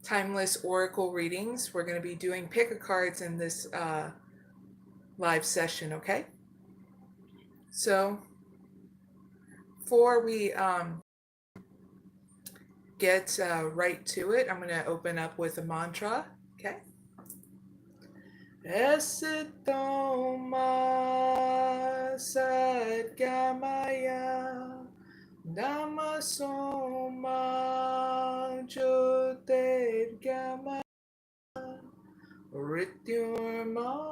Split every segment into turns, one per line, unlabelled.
timeless oracle readings. We're going to be doing pick a cards in this live session, okay? So before we get right to it, I'm going to open up with a mantra, okay? 𝐸toma Rityurman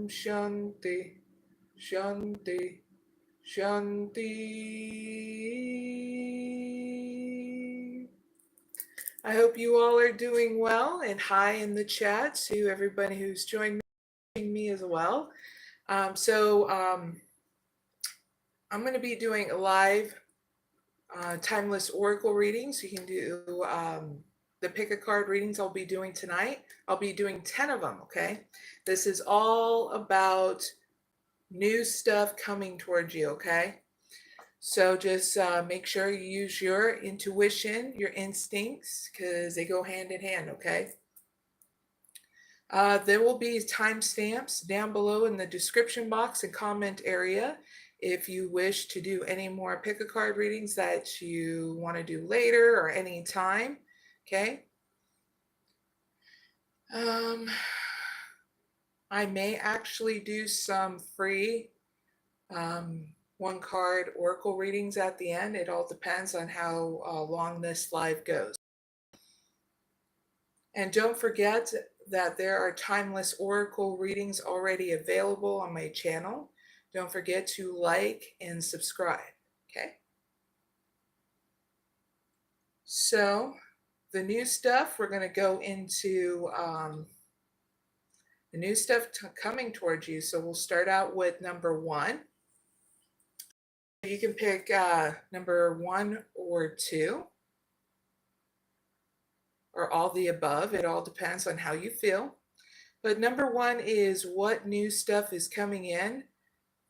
Shanti Shanti Shanti. I hope you all are doing well, and hi in the chat to everybody who's joining me as well. I'm going to be doing a live timeless oracle readings. You can do the pick a card readings I'll be doing tonight. I'll be doing 10 of them, okay? This is all about new stuff coming towards you, okay? So just make sure you use your intuition, your instincts, because they go hand in hand, okay? There will be timestamps down below in the description box and comment area if you wish to do any more pick a card readings that you want to do later or any time, okay? I may actually do some free one card oracle readings at the end. It all depends on how long this live goes. And don't forget that there are timeless oracle readings already available on my channel. Don't forget to like and subscribe, okay? So the new stuff, we're going to go into the new stuff coming towards you. So we'll start out with number 1. You can pick number 1 or 2 or all the above. It all depends on how you feel. But number 1 is what new stuff is coming in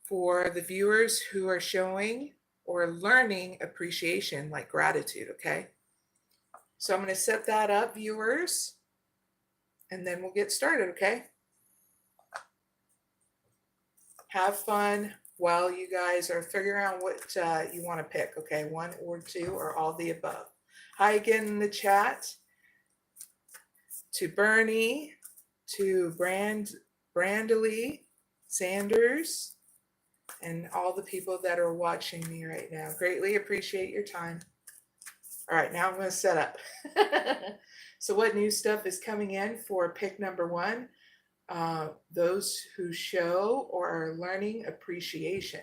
for the viewers who are showing or learning appreciation, like gratitude, okay? So I'm going to set that up, viewers, and then we'll get started, okay? Have fun while you guys are figuring out what you want to pick, okay? 1 or 2 or all the above. Hi again in the chat to Bernie, to Brandley Sanders, and all the people that are watching me right now. Greatly appreciate your time. All right, now I'm going to set up. So what new stuff is coming in for pick number 1? Those who show or are learning appreciation.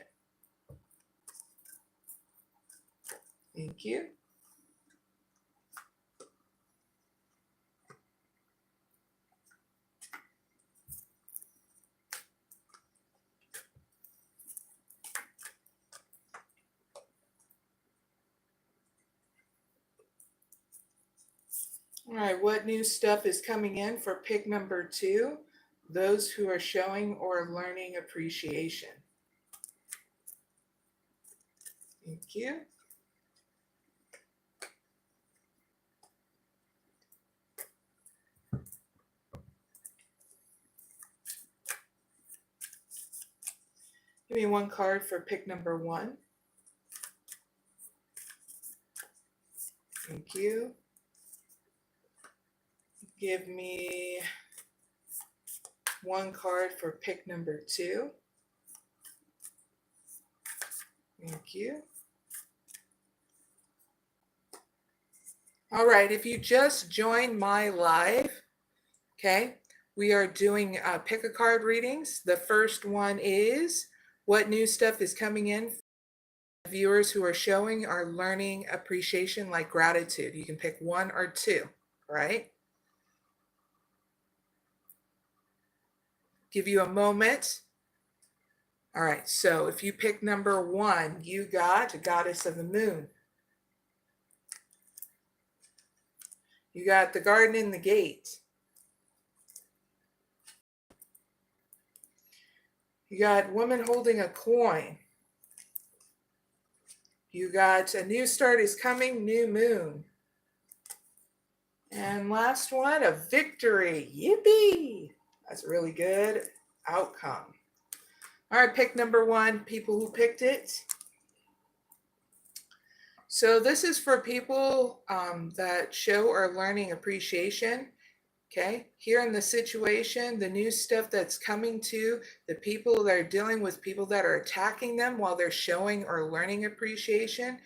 Thank you. All right, what new stuff is coming in for pick number 2? Those who are showing or learning appreciation. Thank you. Give me 1 card for pick number 1. Thank you. Give me 1 card for pick number 2. Thank you. All right, if you just joined my live, okay, we are doing pick a card readings. The first one is what new stuff is coming in for viewers who are showing or learning appreciation, like gratitude. You can pick 1 or 2, right? Give you a moment. All right, so if you pick number 1, you got a goddess of the moon. You got the garden in the gate. You got woman holding a coin. You got a new start is coming, new moon. And last one, a victory. Yippee! That's a really good outcome. All right, pick number one, people who picked it. So this is for people that show or learning appreciation. Okay, here in the situation, the new stuff that's coming to the people that are dealing with people that are attacking them while they're showing or learning appreciation,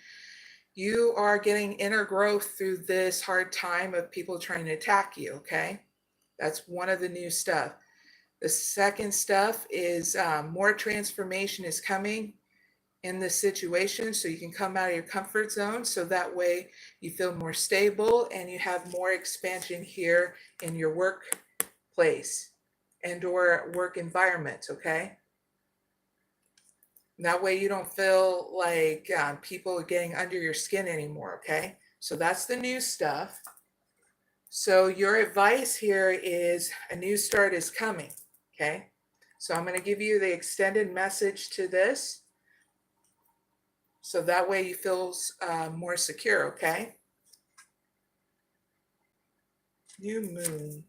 you are getting inner growth through this hard time of people trying to attack you, okay? That's one of the new stuff. The second stuff is more transformation is coming in this situation, so you can come out of your comfort zone, so that way you feel more stable and you have more expansion here in your workplace and or work environment, okay? That way you don't feel like people are getting under your skin anymore, okay? So that's the new stuff. So your advice here is a new start is coming, okay? So I'm going to give you the extended message to this. So that way you feel more secure, okay? New moon.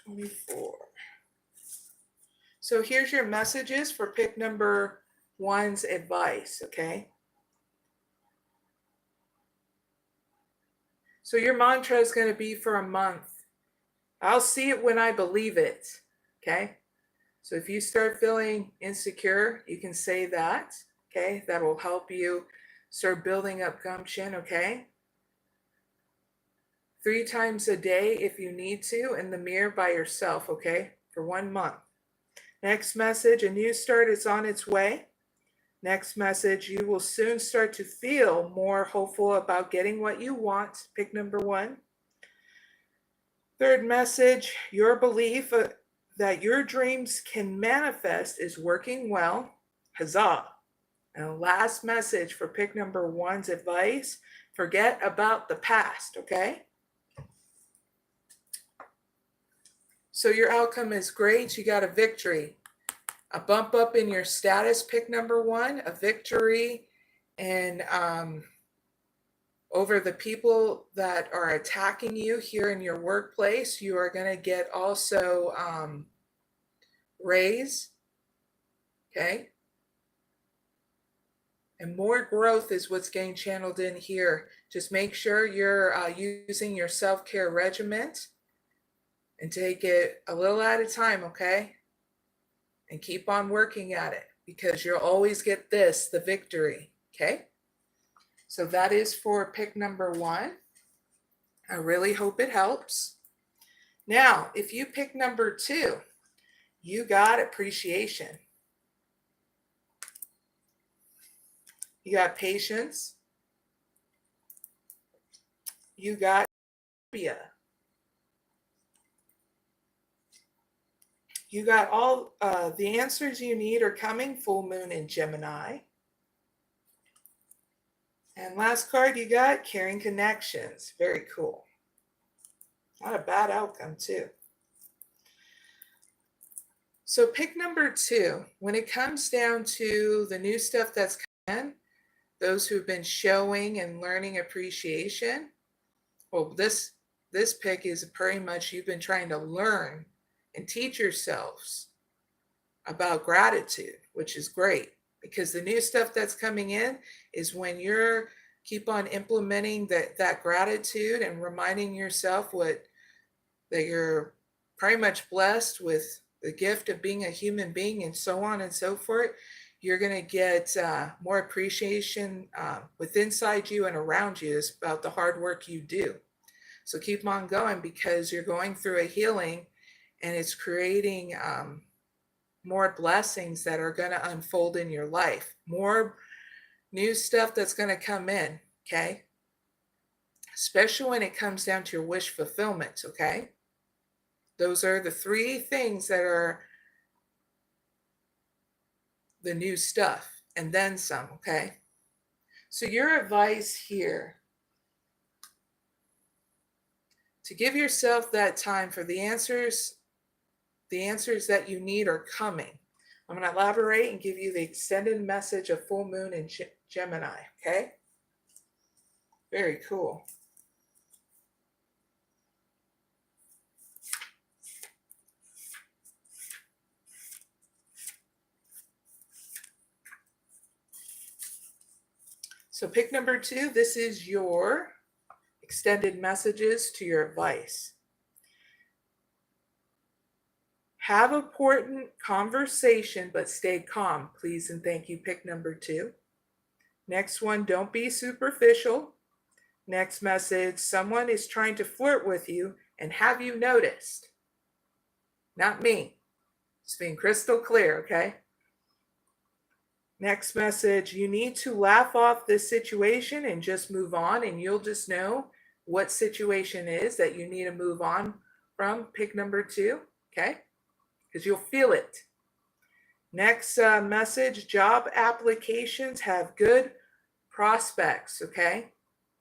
'24. So here's your messages for pick number one's advice, okay? So your mantra is going to be for a month. I'll see it when I believe it, okay? So if you start feeling insecure, you can say that, okay? That will help you start building up gumption, okay? 3 times a day if you need to in the mirror by yourself, okay? For 1 month. Next message, a new start is on its way. Next message, you will soon start to feel more hopeful about getting what you want. Pick number 1. Third message, your belief that your dreams can manifest is working well. Huzzah. And last message for pick number 1's advice, forget about the past, okay? So your outcome is great. You got a victory. A bump up in your status, pick number 1, a victory, and over the people that are attacking you here in your workplace, you are going to get also raise, okay? And more growth is what's getting channeled in here. Just make sure you're using your self-care regimen and take it a little at a time, okay? And keep on working at it because you'll always get this, the victory, okay? So that is for pick number 1. I really hope it helps. Now, if you pick number 2, you got appreciation. You got patience. You got you got all the answers you need are coming, full moon in Gemini. And last card you got, caring connections. Very cool. Not a bad outcome too. So pick number 2, when it comes down to the new stuff that's coming in, those who've been showing and learning appreciation, well, this pick is pretty much you've been trying to learn and teach yourselves about gratitude, which is great because the new stuff that's coming in is when you're keep on implementing that gratitude and reminding yourself that you're pretty much blessed with the gift of being a human being and so on and so forth. You're going to get more appreciation with inside you and around you is about the hard work you do. So keep on going because you're going through a healing and it's creating more blessings that are going to unfold in your life. More new stuff that's going to come in, okay? Especially when it comes down to your wish fulfillment, okay? Those are the 3 things that are the new stuff and then some, okay? So your advice here, to give yourself that time for the answers that you need are coming. I'm going to elaborate and give you the extended message of full moon in Gemini, okay? Very cool. So pick number 2, this is your extended messages to your advice. Have important conversation, but stay calm, please and thank you. Pick number 2. Next one, don't be superficial. Next message, someone is trying to flirt with you and have you noticed? Not me. It's being crystal clear, okay? Next message, you need to laugh off this situation and just move on, and you'll just know what situation is that you need to move on from. Pick number 2, okay? Because you'll feel it. Next message, job applications have good prospects, okay?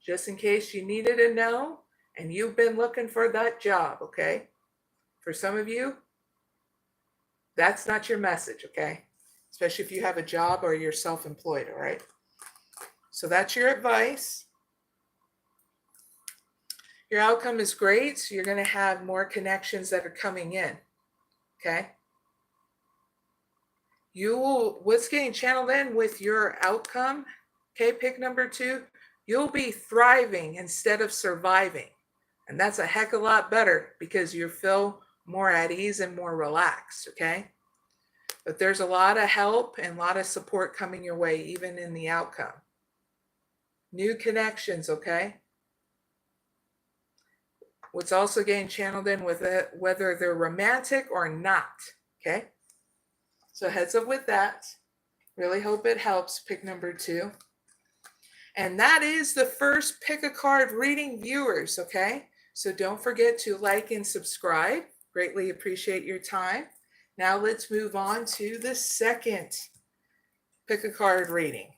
Just in case you needed to know and you've been looking for that job, okay? For some of you, that's not your message, okay? Especially if you have a job or you're self-employed, all right? So that's your advice. Your outcome is great. So you're going to have more connections that are coming in, okay? What's getting channeled in with your outcome, okay, pick number 2, you'll be thriving instead of surviving. And that's a heck of a lot better because you feel more at ease and more relaxed, okay? But there's a lot of help and a lot of support coming your way, even in the outcome. New connections, okay? What's also getting channeled in with it, whether they're romantic or not, okay? So heads up with that. Really hope it helps. Pick number 2. And that is the first pick a card reading, viewers, okay? So don't forget to like and subscribe. Greatly appreciate your time. Now let's move on to the second pick a card reading.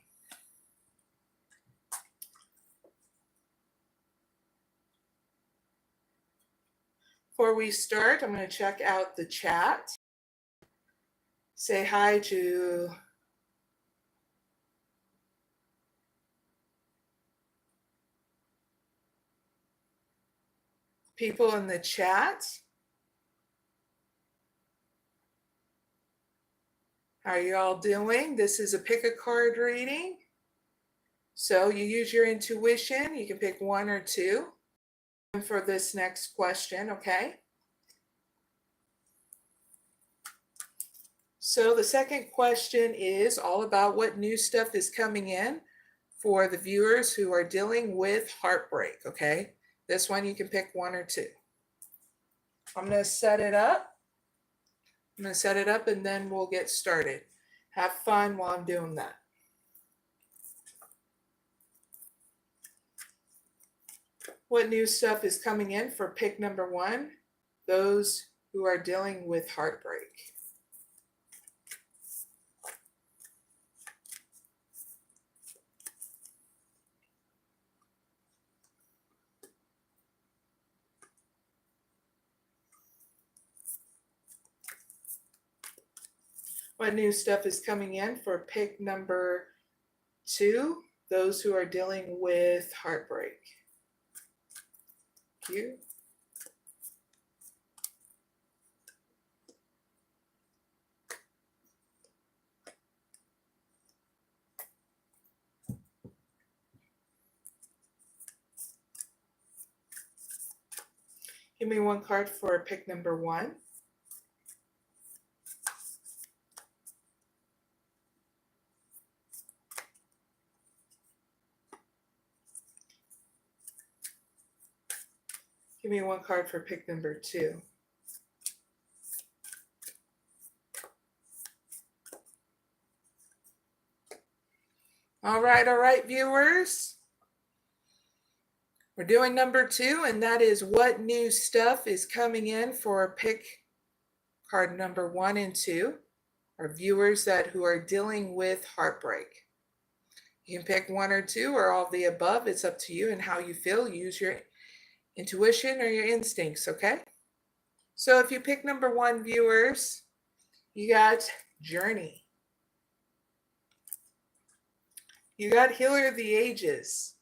Before we start, I'm going to check out the chat. Say hi to people in the chat. How are you all doing? This is a pick a card reading. So you use your intuition. You can pick 1 or 2 for this next question, okay? So the second question is all about what new stuff is coming in for the viewers who are dealing with heartbreak, okay? This one you can pick 1 or 2. I'm going to set it up. And then we'll get started. Have fun while I'm doing that. What new stuff is coming in for pick number 1? Those who are dealing with heartbreak. What new stuff is coming in for pick number 2? Those who are dealing with heartbreak. Thank you. Give me 1 card for pick number 1. Give me 1 card for pick number 2. All right, viewers. We're doing number 2, and that is what new stuff is coming in for pick card number 1 and 2, or viewers who are dealing with heartbreak. You can pick 1 or 2 or all of the above. It's up to you and how you feel. Use your intuition or your instincts, okay? So if you pick number 1, viewers, you got journey. You got healer of the ages.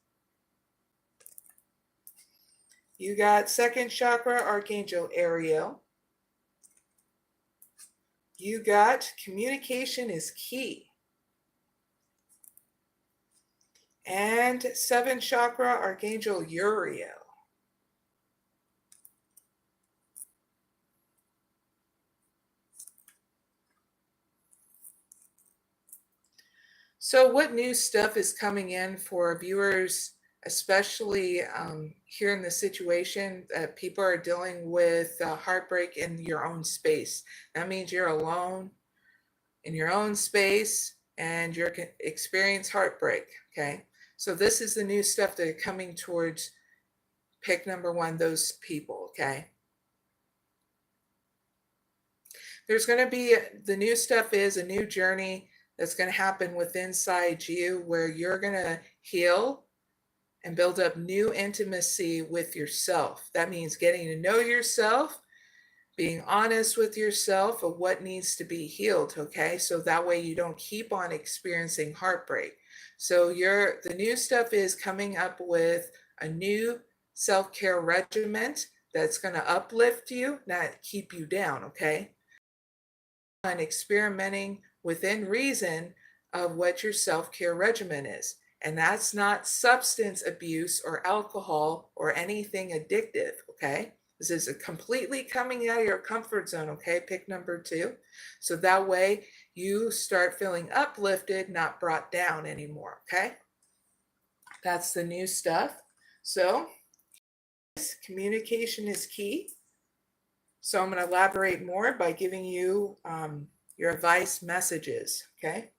You got second chakra, Archangel Ariel. You got communication is key. And 7th chakra, Archangel Uriel. So what new stuff is coming in for viewers, especially here in the situation that people are dealing with heartbreak in your own space? That means you're alone in your own space and you're experience heartbreak, okay? So this is the new stuff that are coming towards pick number 1, those people, okay? There's going to be, the new stuff is a new journey that's going to happen within inside you where you're going to heal and build up new intimacy with yourself. That means getting to know yourself, being honest with yourself of what needs to be healed, okay? So that way you don't keep on experiencing heartbreak. So the new stuff is coming up with a new self-care regimen that's going to uplift you, not keep you down, okay? And experimenting within reason of what your self-care regimen is. And that's not substance abuse or alcohol or anything addictive, okay? This is a completely coming out of your comfort zone, okay? Pick number 2. So that way you start feeling uplifted, not brought down anymore, okay? That's the new stuff. So communication is key. So I'm going to elaborate more by giving you your advice messages, okay?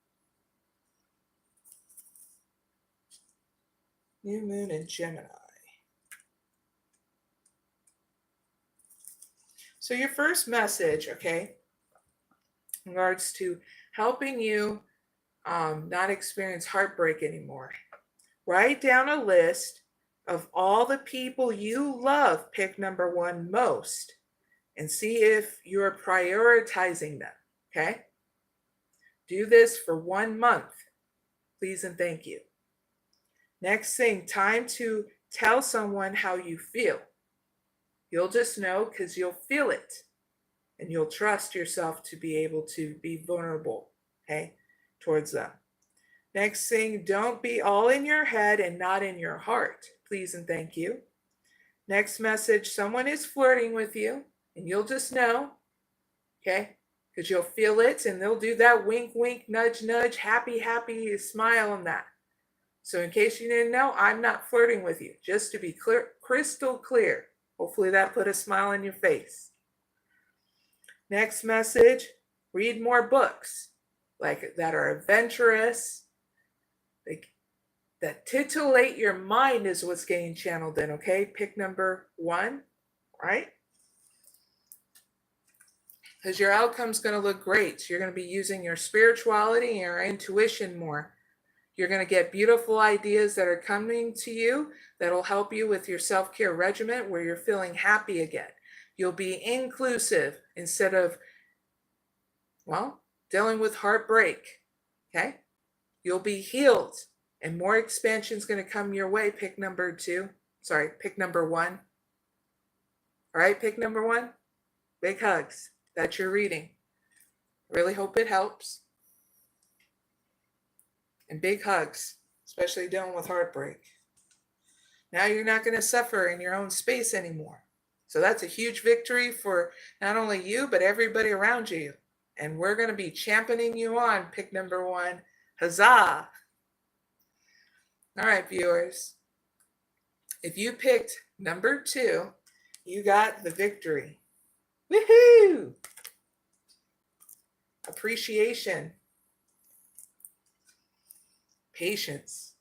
New moon in Gemini. So your first message, okay, in regards to helping you not experience heartbreak anymore. Write down a list of all the people you love, pick number 1 most, and see if you're prioritizing them, okay? Do this for 1 month, please and thank you. Next thing, time to tell someone how you feel. You'll just know because you'll feel it and you'll trust yourself to be able to be vulnerable, okay, towards them. Next thing, don't be all in your head and not in your heart, please and thank you. Next message, someone is flirting with you and you'll just know, okay, because you'll feel it and they'll do that wink, wink, nudge, nudge, happy, happy smile on that. So in case you didn't know, I'm not flirting with you, just to be clear, crystal clear. Hopefully that put a smile on your face. Next message, read more books like that are adventurous, that titillate your mind is what's getting channeled in, okay? Pick number 1, right? Because your outcome's going to look great. You're going to be using your spirituality and your intuition more. You're going to get beautiful ideas that are coming to you that'll help you with your self-care regimen where you're feeling happy again. You'll be inclusive instead of, well, dealing with heartbreak, okay? You'll be healed and more expansion is going to come your way. Pick number 1. All right, pick number 1. Big hugs. That's your reading. Really hope it helps. And big hugs, especially dealing with heartbreak. Now you're not going to suffer in your own space anymore. So that's a huge victory for not only you, but everybody around you. And we're going to be championing you on pick number 1. Huzzah! All right, viewers. If you picked number 2, you got the victory. Woohoo! Appreciation. Patience.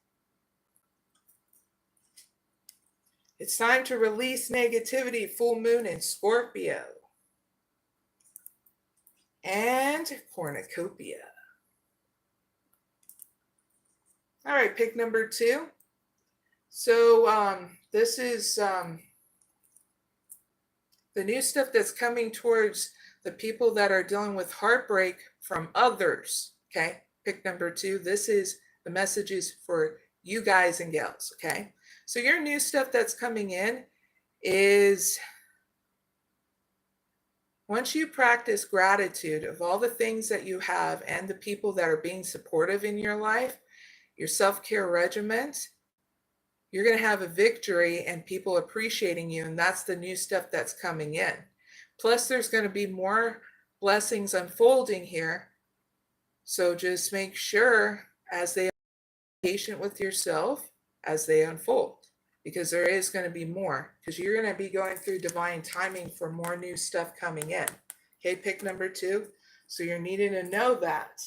It's time to release negativity, full moon in Scorpio. And cornucopia. All right, pick number 2. So this is the new stuff that's coming towards the people that are dealing with heartbreak from others, okay? Pick number 2. This is the messages for you guys and gals, okay? So your new stuff that's coming in is, once you practice gratitude of all the things that you have and the people that are being supportive in your life, your self-care regimen, you're going to have a victory and people appreciating you. And that's the new stuff that's coming in. Plus, there's going to be more blessings unfolding here. So just make sure as they are patient with yourself as they unfold, because there is going to be more, because you're going to be going through divine timing for more new stuff coming in. Okay, pick number 2. So you're needing to know that.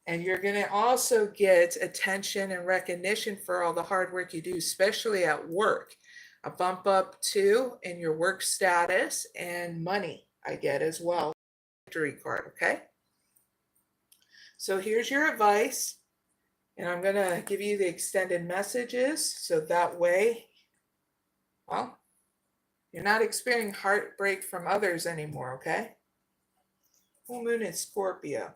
And you're going to also get attention and recognition for all the hard work you do, especially at work. A bump up too in your work status, and money I get as well. Victory card, okay? So here's your advice. And I'm going to give you the extended messages so that way, well, you're not experiencing heartbreak from others anymore, okay? Full moon in Scorpio.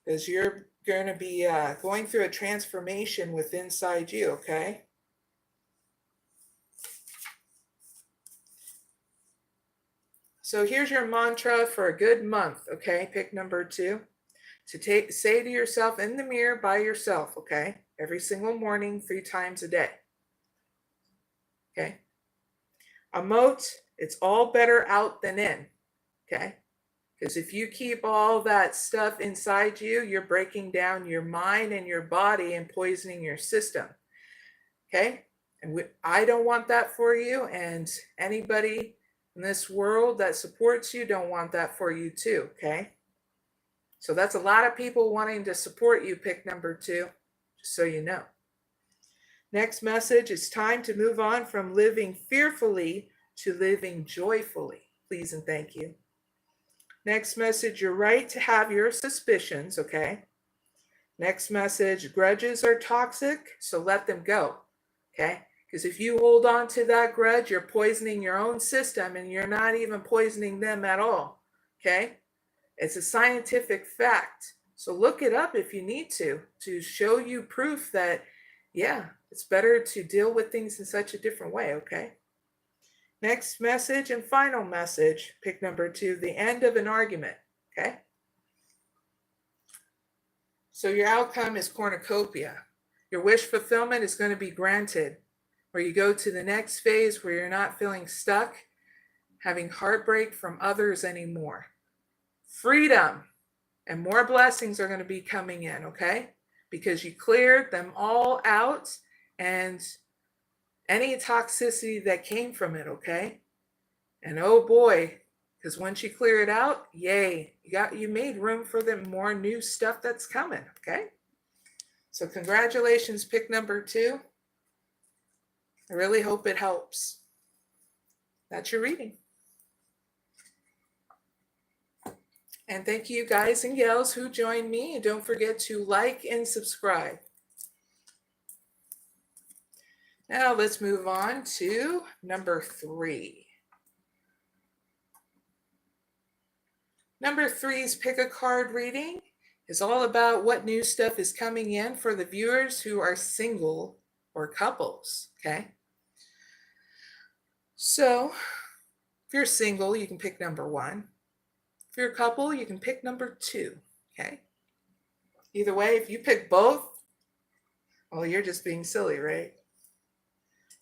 Because you're going to be going through a transformation within inside you, okay? So here's your mantra for a good month, okay? Pick number 2. To say to yourself in the mirror by yourself, okay? Every single morning, 3 times a day. Okay? Emote, it's all better out than in, okay? Because if you keep all that stuff inside you, you're breaking down your mind and your body and poisoning your system. Okay? And I don't want that for you, and anybody in this world that supports you don't want that for you too, okay? So that's a lot of people wanting to support you, pick number 2, just so you know. Next message, it's time to move on from living fearfully to living joyfully. Please and thank you. Next message, you're right to have your suspicions, okay? Next message, grudges are toxic, so let them go, okay? Because if you hold on to that grudge, you're poisoning your own system and you're not even poisoning them at all, okay? It's a scientific fact. So look it up if you need to show you proof that, yeah, it's better to deal with things in such a different way, okay? Next message and final message, pick number 2, the end of an argument, okay? So your outcome is cornucopia. Your wish fulfillment is going to be granted, where you go to the next phase where you're not feeling stuck, having heartbreak from others anymore. Freedom and more blessings are going to be coming in, okay? Because you cleared them all out and any toxicity that came from it, okay? And oh boy, because once you clear it out, yay, you made room for the more new stuff that's coming, okay? So congratulations, pick number 2. I really hope it helps. That's your reading. And thank you guys and gals who joined me. And don't forget to like and subscribe. Now let's move on to number 3. Number 3's pick a card reading is all about what new stuff is coming in for the viewers who are single or couples, okay? So if you're single, you can pick number 1. If you're a couple, you can pick number 2, okay? Either way, if you pick both, well, you're just being silly, right?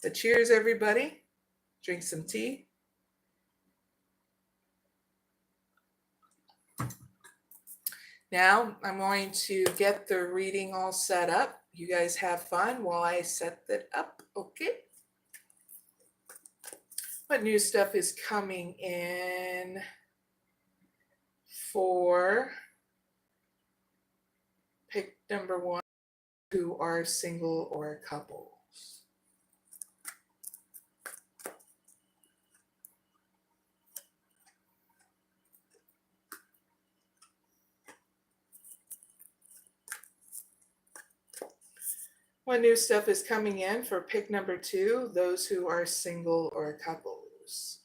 But cheers, everybody. Drink some tea. Now, I'm going to get the reading all set up. You guys have fun while I set that up, okay? What new stuff is coming in for pick number 1, who are single or couples? What new stuff is coming in for pick number 2, those who are single or couples?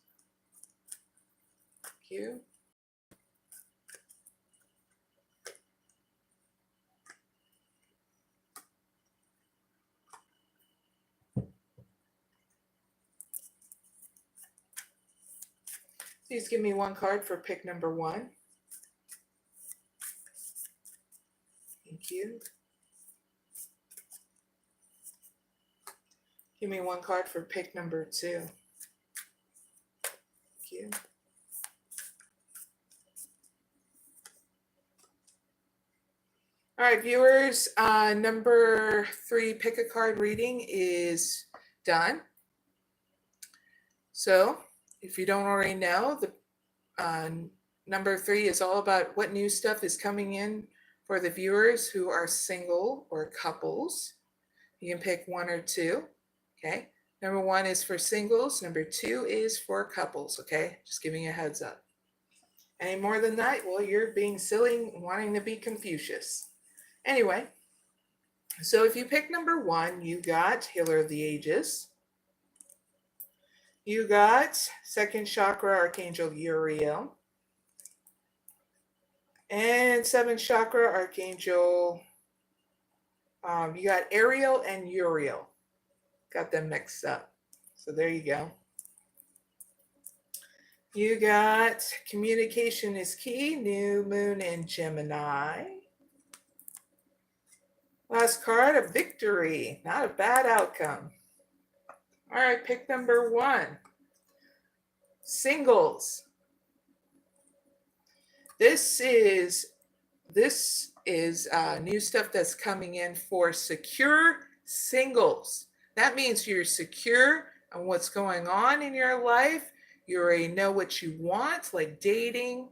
you. Please give me one card for pick number 1. Thank you. Give me one card for pick number 2. Thank you. All right, viewers, number 3 pick a card reading is done. So if you don't already know, the number 3 is all about what new stuff is coming in for the viewers who are single or couples. You can pick 1 or 2. Okay. Number 1 is for singles. Number 2 is for couples. Okay. Just giving you a heads up. Any more than that, well, you're being silly and wanting to be Confucius. Anyway, so if you pick number 1, you got Healer of the Ages. You got 2nd Chakra Archangel Uriel. And 7th Chakra Archangel, you got Ariel and Uriel. Got them mixed up. So there you go. You got Communication is Key, New Moon in Gemini. Last card, a Victory. Not a bad outcome. All right, pick number 1. Singles. This is new stuff that's coming in for secure singles. That means you're secure on what's going on in your life. You already know what you want, like dating,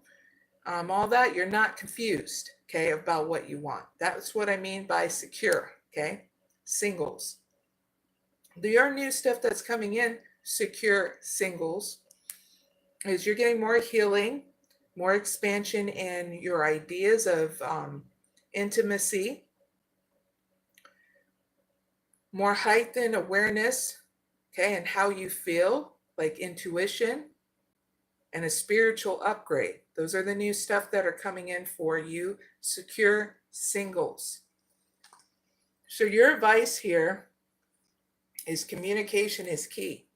all that. You're not confused, okay, about what you want. That's what I mean by secure, okay? Singles. Your new stuff that's coming in, secure singles, is you're getting more healing, more expansion in your ideas of intimacy, more heightened awareness, okay, and how you feel, like intuition, and a spiritual upgrade. Those are the new stuff that are coming in for you, secure singles. So your advice here is communication is key.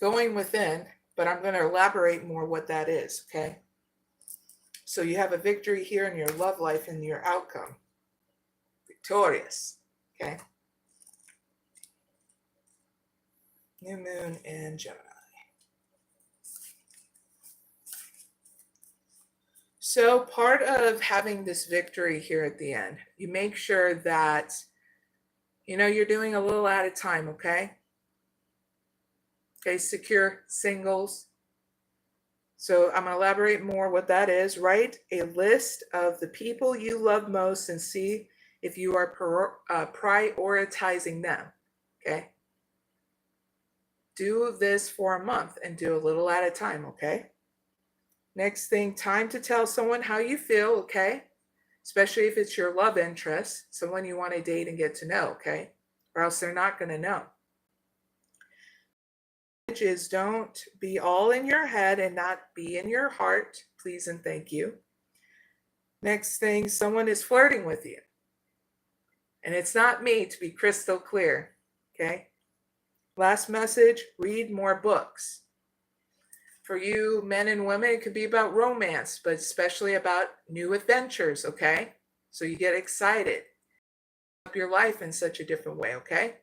Going within, but I'm going to elaborate more what that is, okay? So you have a victory here in your love life and your outcome. Victorious, okay? New Moon in Gemini. So part of having this victory here at the end, you make sure that, you're doing a little at a time, okay? Okay, secure singles. So I'm going to elaborate more what that is. Write a list of the people you love most and see if you are prioritizing them, okay? Do this for a month and do a little at a time, okay? Next thing, time to tell someone how you feel, okay? Especially if it's your love interest, someone you want to date and get to know, okay? Or else they're not going to know. Is don't be all in your head and not be in your heart, please and thank you. Next thing, someone is flirting with you. And it's not me, to be crystal clear, okay? Last message, read more books. For you men and women, it could be about romance, but especially about new adventures, okay? So you get excited. Up your life in such a different way, okay?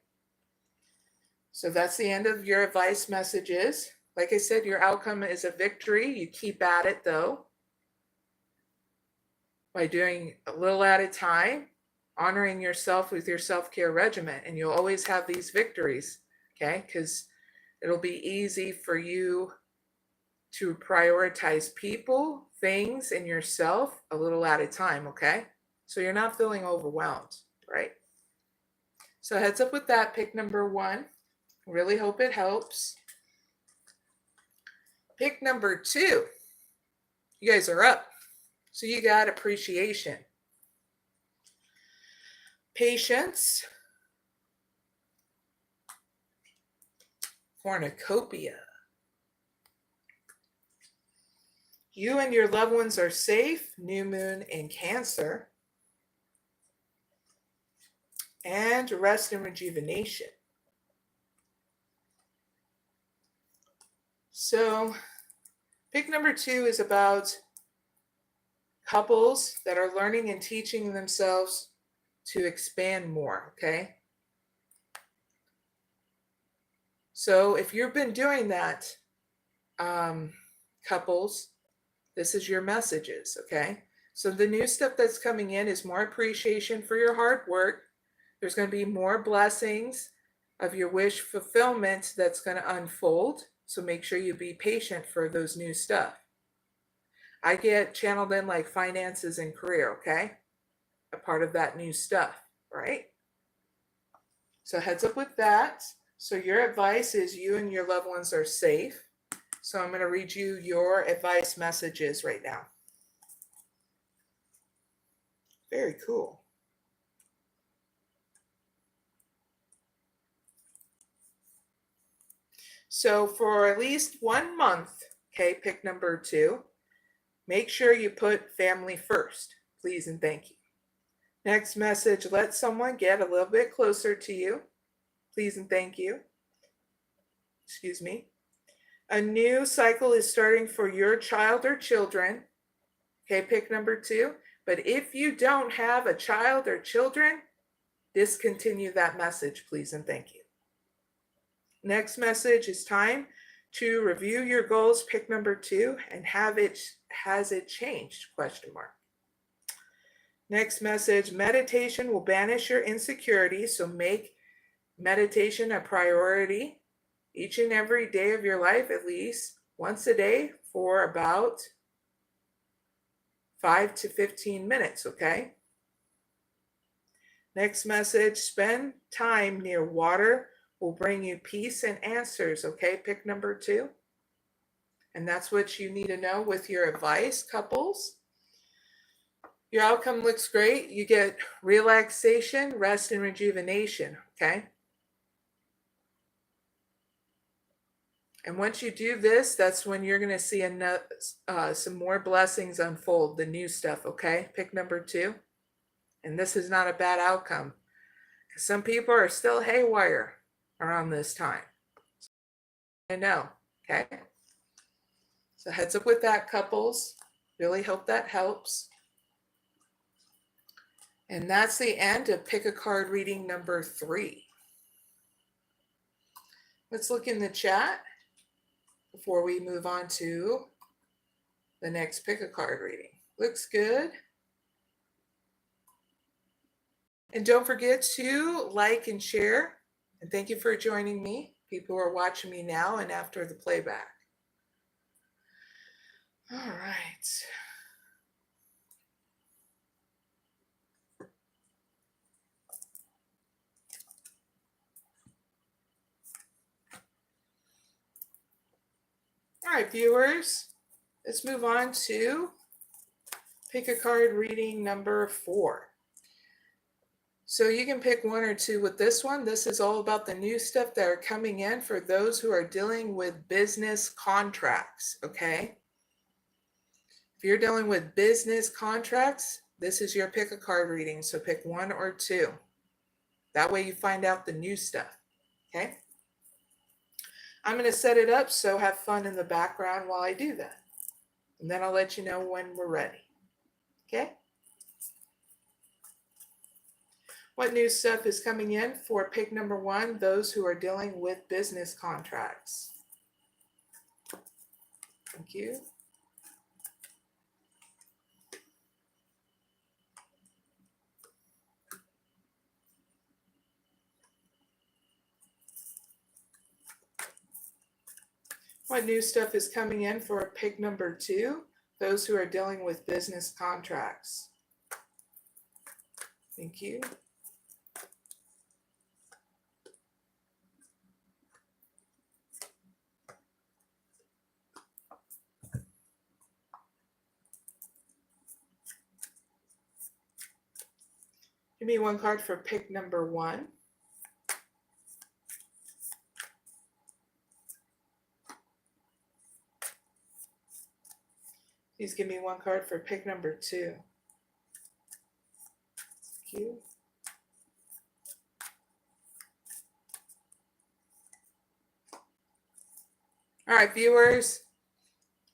So that's the end of your advice messages. Like I said, your outcome is a victory. You keep at it, though, by doing a little at a time, honoring yourself with your self-care regimen, and you'll always have these victories, okay? Because it'll be easy for you to prioritize people, things, and yourself a little at a time, okay? So you're not feeling overwhelmed, right? So heads up with that, pick number 1. Really hope it helps. Pick number 2. You guys are up. So you got appreciation, patience, cornucopia, You and your loved ones are safe. New moon in Cancer. And rest and rejuvenation. So pick number 2 is about couples that are learning and teaching themselves to expand more, okay? So if you've been doing that, couples, this is your messages, okay? So the new stuff that's coming in is more appreciation for your hard work. There's going to be more blessings of your wish fulfillment that's going to unfold. So make sure you be patient for those new stuff. I get channeled in like finances and career, okay? A part of that new stuff, right? So heads up with that. So your advice is you and your loved ones are safe. So I'm going to read you your advice messages right now. Very cool. So for at least 1 month, okay, pick number 2, make sure you put family first, please and thank you. Next message, let someone get a little bit closer to you, please and thank you. Excuse me. A new cycle is starting for your child or children. Okay, pick number 2. But if you don't have a child or children, discontinue that message, please and thank you. Next message is time to review your goals, pick number 2, and has it changed, question mark. Next message, meditation will banish your insecurities, so make meditation a priority each and every day of your life, at least once a day for about 5 to 15 minutes, okay? Next message, spend time near water will bring you peace and answers, okay? Pick number 2. And that's what you need to know with your advice, couples. Your outcome looks great. You get relaxation, rest, and rejuvenation, okay? And once you do this, that's when you're going to see some more blessings unfold, the new stuff, okay? Pick number 2. And this is not a bad outcome. Some people are still haywire around this time. I know, okay? So heads up with that, couples. Really hope that helps. And that's the end of Pick a Card reading number 3. Let's look in the chat before we move on to the next Pick a Card reading. Looks good. And don't forget to like and share. And thank you for joining me, people who are watching me now and after the playback. All right. All right, viewers, let's move on to Pick a Card reading number 4. So you can pick 1 or 2 with this one. This is all about the new stuff that are coming in for those who are dealing with business contracts, okay? If you're dealing with business contracts, this is your Pick a Card reading. So pick 1 or 2. That way you find out the new stuff, okay? I'm going to set it up, so have fun in the background while I do that. And then I'll let you know when we're ready, okay? What new stuff is coming in for pick number 1, those who are dealing with business contracts? Thank you. What new stuff is coming in for pick number 2, those who are dealing with business contracts? Thank you. Give me 1 card for pick number 1. Please give me one card for pick number 2. Thank you. All right, viewers.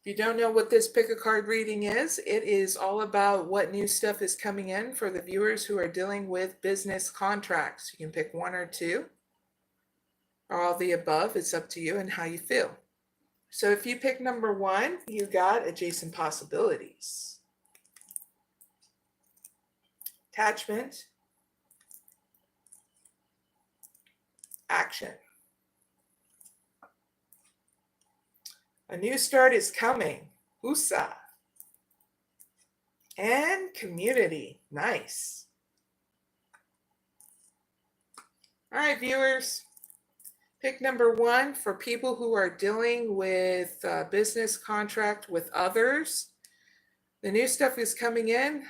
If you don't know what this pick a card reading is, it is all about what new stuff is coming in for the viewers who are dealing with business contracts. You can pick 1 or 2, or all the above. It's up to you and how you feel. So if you pick number 1, you got adjacent possibilities, attachment, action. A new start is coming. Usa. And community. Nice. All right, viewers. Pick number 1 for people who are dealing with business contract with others. The new stuff is coming in.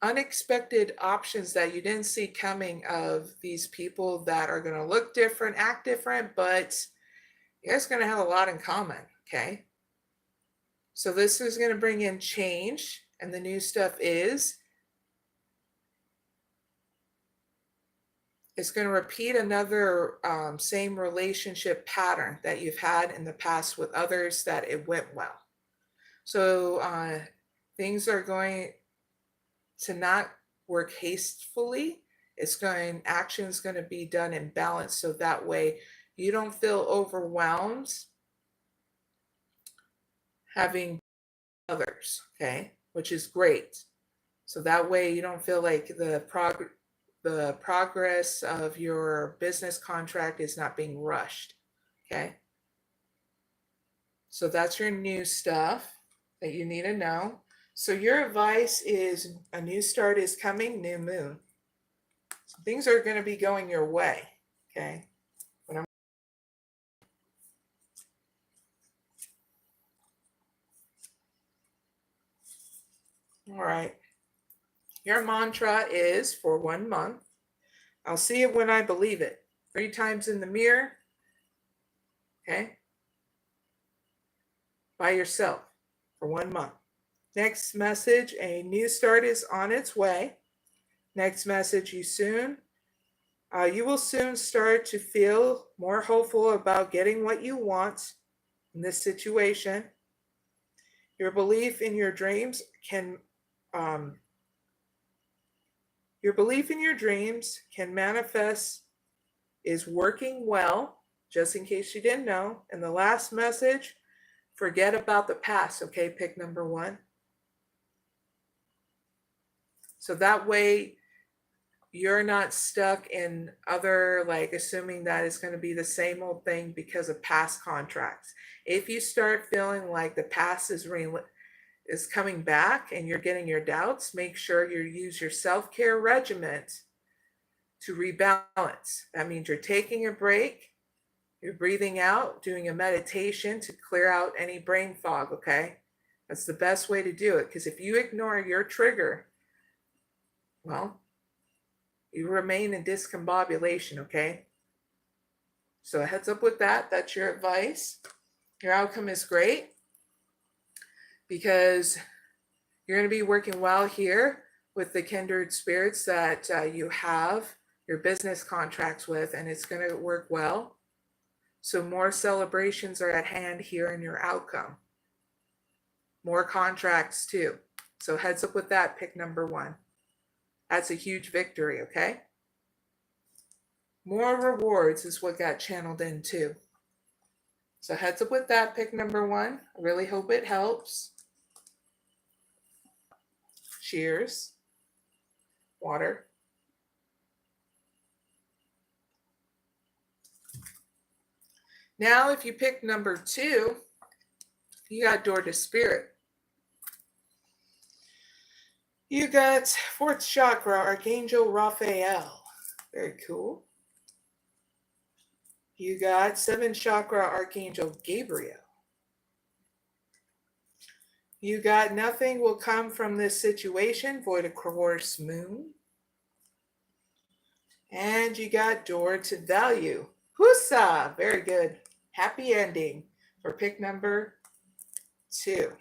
Unexpected options that you didn't see coming of these people that are going to look different, act different, but you guys are going to have a lot in common, okay? So this is going to bring in change, and the new stuff is it's going to repeat another same relationship pattern that you've had in the past with others that it went well. So things are going to not work hastily. Action is going to be done in balance, so that way you don't feel overwhelmed having others, okay, which is great. So that way you don't feel like the progress of your business contract is not being rushed, okay? So that's your new stuff that you need to know. So your advice is a new start is coming, new moon. So things are going to be going your way, okay? All right. Your mantra is for 1 month. I'll see it when I believe it. 3 times in the mirror, okay? By yourself for 1 month. Next message, a new start is on its way. Next message, you will soon start to feel more hopeful about getting what you want in this situation. Your belief in your dreams can manifest, is working well, just in case you didn't know. And the last message, forget about the past, okay? Pick number 1. So that way you're not stuck in other, like assuming that it's going to be the same old thing because of past contracts. If you start feeling like the past is coming back and you're getting your doubts, make sure you use your self-care regimen to rebalance. That means you're taking a break, you're breathing out, doing a meditation to clear out any brain fog, okay? That's the best way to do it, because if you ignore your trigger, well, you remain in discombobulation, okay? So a heads up with that. That's your advice. Your outcome is great because you're going to be working well here with the kindred spirits that you have your business contracts with, and it's going to work well. So more celebrations are at hand here in your outcome. More contracts too. So heads up with that, pick number 1. That's a huge victory, okay? More rewards is what got channeled in too. So heads up with that, pick number 1. I really hope it helps. Cheers. Water. Now, if you pick number 2, you got door to spirit. You got 4th chakra, Archangel Raphael. Very cool. You got 7th chakra, Archangel Gabriel. You got nothing will come from this situation, void of course moon. And you got door to value. Husa! Very good. Happy ending for pick number 2.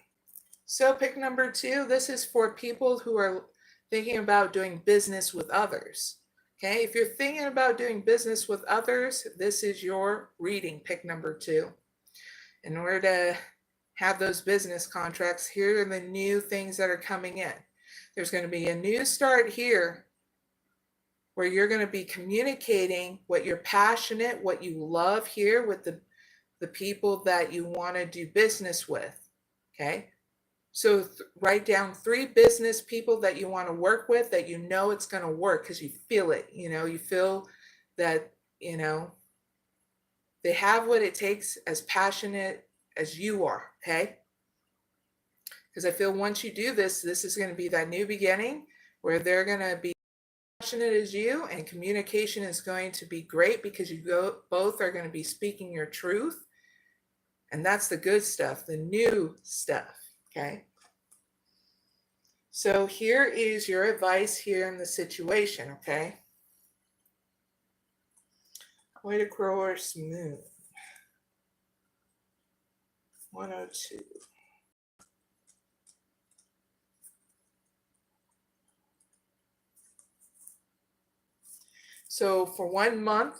So pick number 2. This is for people who are thinking about doing business with others. Okay, if you're thinking about doing business with others, this is your reading, pick number 2. In order to have those business contracts, here are the new things that are coming in. There's going to be a new start here where you're going to be communicating what you're passionate, what you love here with the people that you want to do business with. Okay, so write down 3 business people that you want to work with, that you know it's going to work because you feel it. You feel that, they have what it takes, as passionate as you are. Okay, because I feel once you do this is going to be that new beginning where they're going to be passionate as you, and communication is going to be great because both are going to be speaking your truth. And that's the good stuff, the new stuff. Okay, so here is your advice here in the situation. Okay, 𝐖ᴇʟᴏᴍᴇ 102. So for 1 month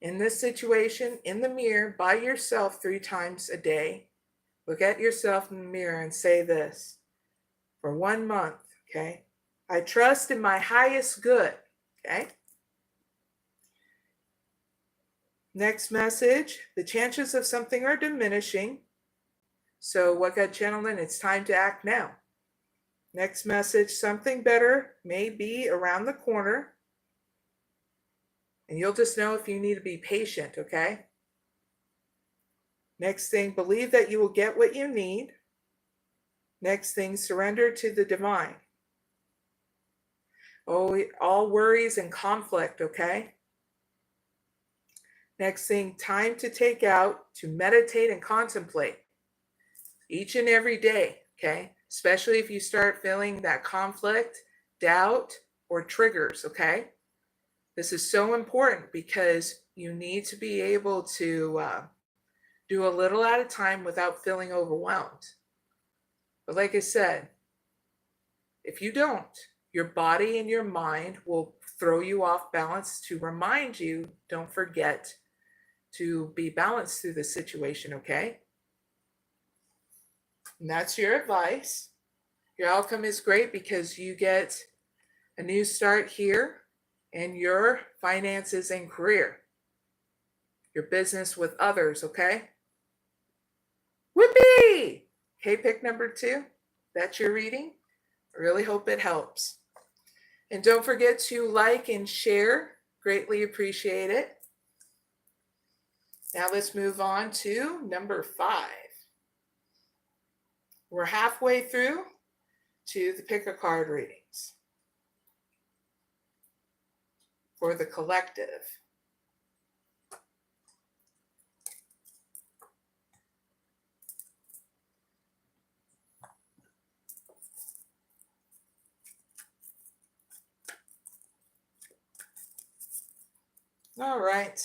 in this situation, in the mirror by yourself 3 times a day, look at yourself in the mirror and say this for 1 month. Okay, I trust in my highest good. Okay, next message, the chances of something are diminishing. So what, God gentlemen, it's time to act now. Next message, something better may be around the corner. And you'll just know if you need to be patient, okay? Next thing, believe that you will get what you need. Next thing, surrender to the divine. Oh, all worries and conflict, okay? Next thing, time to take out, to meditate and contemplate each and every day, okay? Especially if you start feeling that conflict, doubt, or triggers, okay? This is so important because you need to be able to do a little at a time without feeling overwhelmed. But like I said, if you don't, your body and your mind will throw you off balance to remind you, don't forget to be balanced through the situation, okay? And that's your advice. Your outcome is great because you get a new start here in your finances and career, your business with others, okay? Whoopee! Okay, pick number 2. That's your reading. I really hope it helps. And don't forget to like and share. Greatly appreciate it. Now let's move on to number 5. We're halfway through to the pick a card readings for the collective. All right.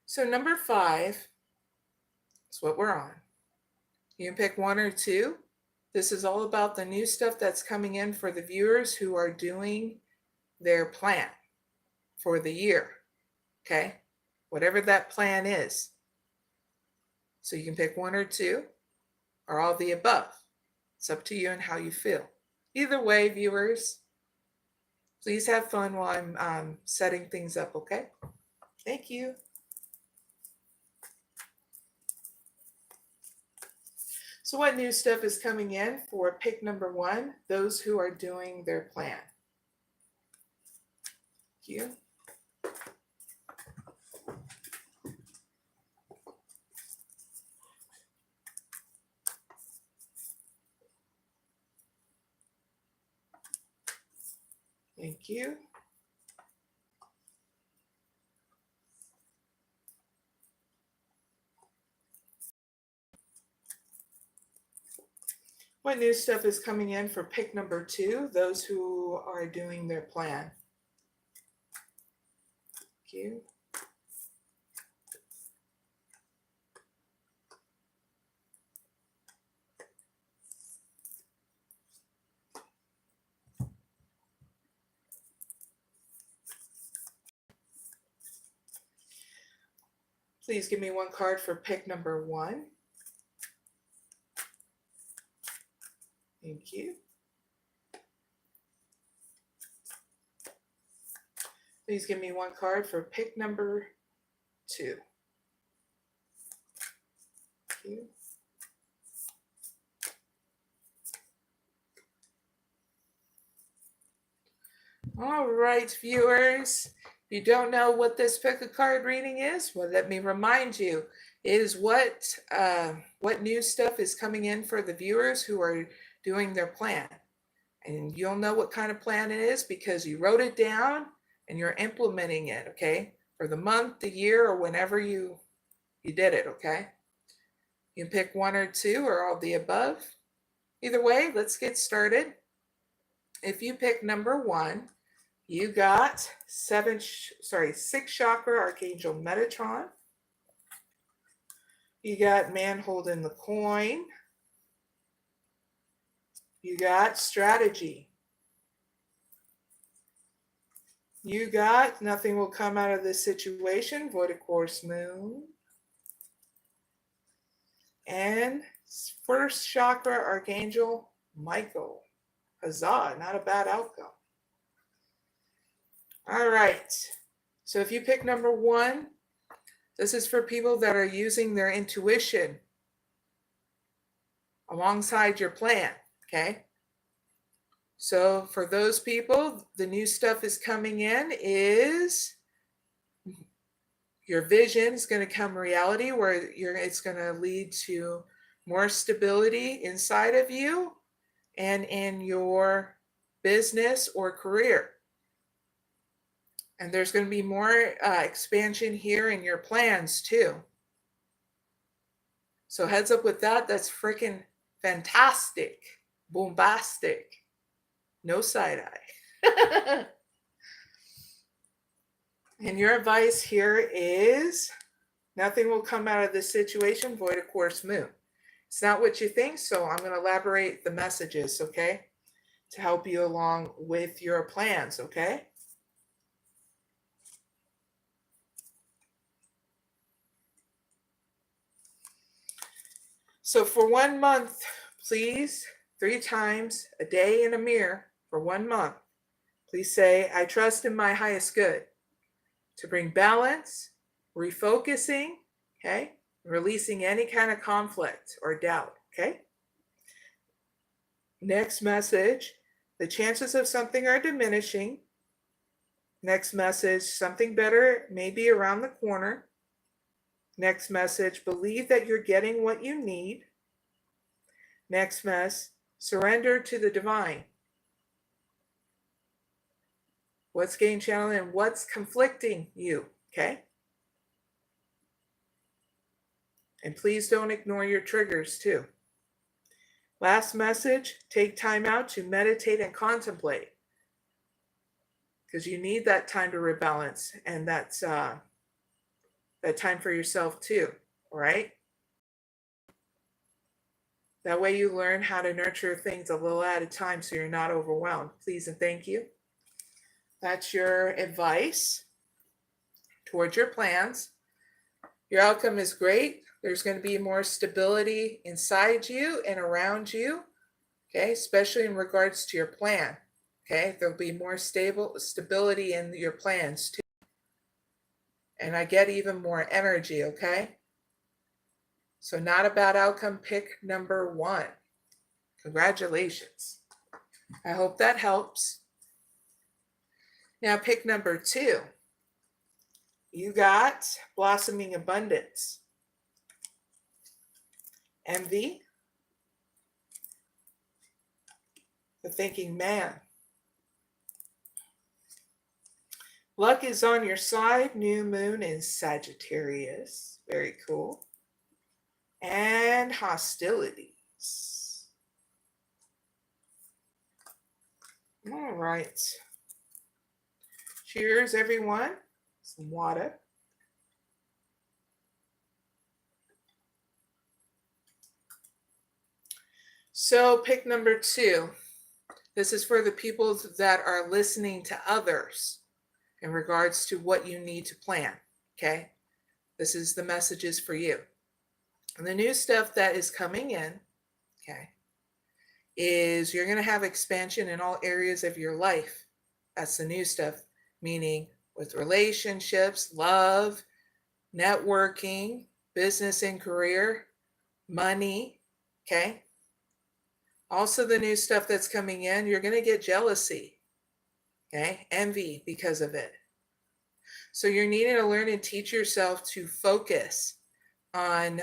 So number 5 is what we're on. You can pick 1 or 2. This is all about the new stuff that's coming in for the viewers who are doing their plan for the year. Okay? Whatever that plan is. So you can pick 1 or 2 or all the above. It's up to you and how you feel. Either way, viewers, please have fun while I'm setting things up, okay? Thank you. So what new stuff is coming in for pick number 1, those who are doing their plan? Thank you. Thank you. What new stuff is coming in for pick number 2, those who are doing their plan? you. Please give me one card for pick number 1. Thank you. Please give me one card for pick number 2. Thank you. All right, viewers. If you don't know what this pick a card reading is, well, let me remind you. It is what new stuff is coming in for the viewers who are doing their plan. And you'll know what kind of plan it is because you wrote it down and you're implementing it, okay? For the month, the year, or whenever you did it, okay? You can pick 1 or 2 or all the above. Either way, let's get started. If you pick number 1, you got 6 chakra Archangel Metatron. You got man holding the coin. You got strategy. You got nothing will come out of this situation, void of course moon. And 1st chakra Archangel Michael. Huzzah, not a bad outcome. All right, so if you pick number 1, this is for people that are using their intuition alongside your plan, okay? So for those people, the new stuff is coming in is your vision is going to come reality where it's going to lead to more stability inside of you and in your business or career. And there's going to be more expansion here in your plans too. So heads up with that. That's freaking fantastic, bombastic. No side eye. And your advice here is nothing will come out of this situation, void of course moon. It's not what you think, so I'm going to elaborate the messages, okay? To help you along with your plans, okay? So for 1 month, please, 3 times a day in a mirror for 1 month, please say, I trust in my highest good to bring balance, refocusing, okay? Releasing any kind of conflict or doubt, okay? Next message, the chances of something are diminishing. Next message, something better may be around the corner. Next message, believe that you're getting what you need. Next message, surrender to the divine. What's getting channeled and what's conflicting you, okay? And please don't ignore your triggers too. Last message, take time out to meditate and contemplate because you need that time to rebalance, and that's that time for yourself too, all right? That way you learn how to nurture things a little at a time so you're not overwhelmed. Please and thank you. That's your advice towards your plans. Your outcome is great. There's going to be more stability inside you and around you, okay, especially in regards to your plan, okay? There'll be more stability in your plans too. And I get even more energy, okay? So not a bad outcome, pick number 1. Congratulations. I hope that helps. Now pick number 2. You got blossoming abundance. Envy. The thinking man. Luck is on your side. New moon in Sagittarius. Very cool. And hostilities. All right. Cheers, everyone. some water. So pick number 2. This is for the people that are listening to others in regards to what you need to plan, okay? This is the messages for you. And the new stuff that is coming in, okay, is you're going to have expansion in all areas of your life. That's the new stuff, meaning with relationships, love, networking, business and career, money, okay? Also the new stuff that's coming in, you're going to get jealousy, okay? Envy because of it. So you're needing to learn and teach yourself to focus on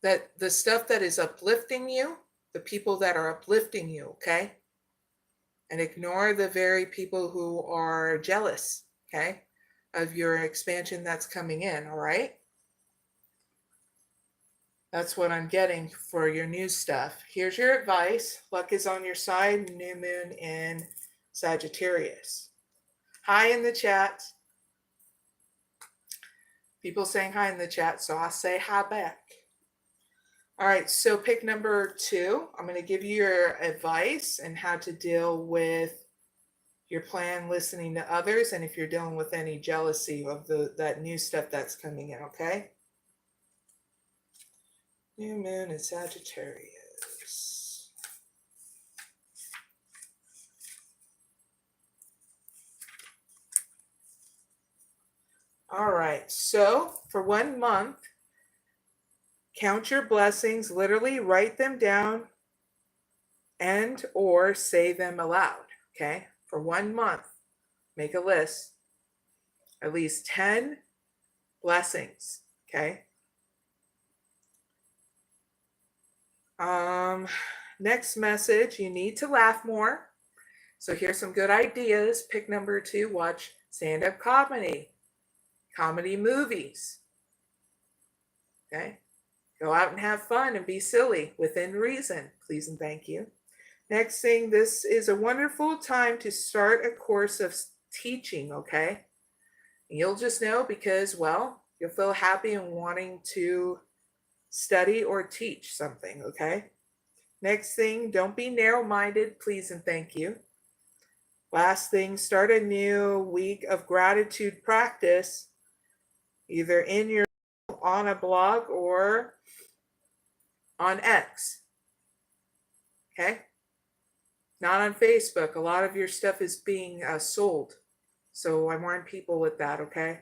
that the stuff that is uplifting you, the people that are uplifting you, okay? And ignore the very people who are jealous, okay, of your expansion that's coming in, all right? That's what I'm getting for your new stuff. Here's your advice. Luck is on your side. New moon in Sagittarius. Hi in the chat. People saying hi in the chat, so I'll say hi back. All right, so pick number 2. I'm going to give you your advice and how to deal with your plan, listening to others, and if you're dealing with any jealousy of that new stuff that's coming in, okay? New moon in Sagittarius. All right, so for 1 month, count your blessings, literally write them down and or say them aloud, okay? For 1 month, make a list, at least 10 blessings, okay? Next message, you need to laugh more. So here's some good ideas. Pick number 2, watch stand-up comedy movies, okay? Go out and have fun and be silly within reason, please and thank you. Next thing, this is a wonderful time to start a course of teaching, okay? You'll just know because, well, you'll feel happy and wanting to study or teach something, okay? Next thing, don't be narrow-minded, please and thank you. Last thing, start a new week of gratitude practice, either in your on a blog or on X, okay? Not on Facebook. A lot of your stuff is being sold. So I warn people with that, okay?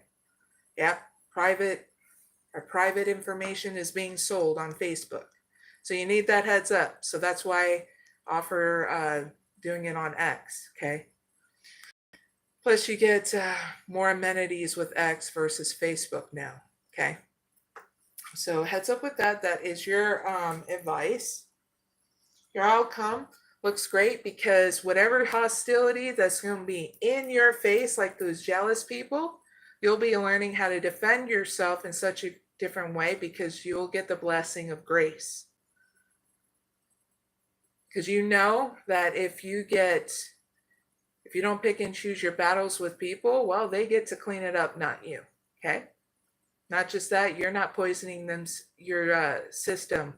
Yep, private information is being sold on Facebook. So you need that heads up. So that's why I offer doing it on X, okay? Plus you get more amenities with X versus Facebook now, okay? So heads up with that. That is your advice. Your outcome looks great because whatever hostility that's going to be in your face, like those jealous people, you'll be learning how to defend yourself in such a different way because you'll get the blessing of grace. Because you know that if you don't pick and choose your battles with people, well, they get to clean it up, not you, okay? Not just that, you're not poisoning your system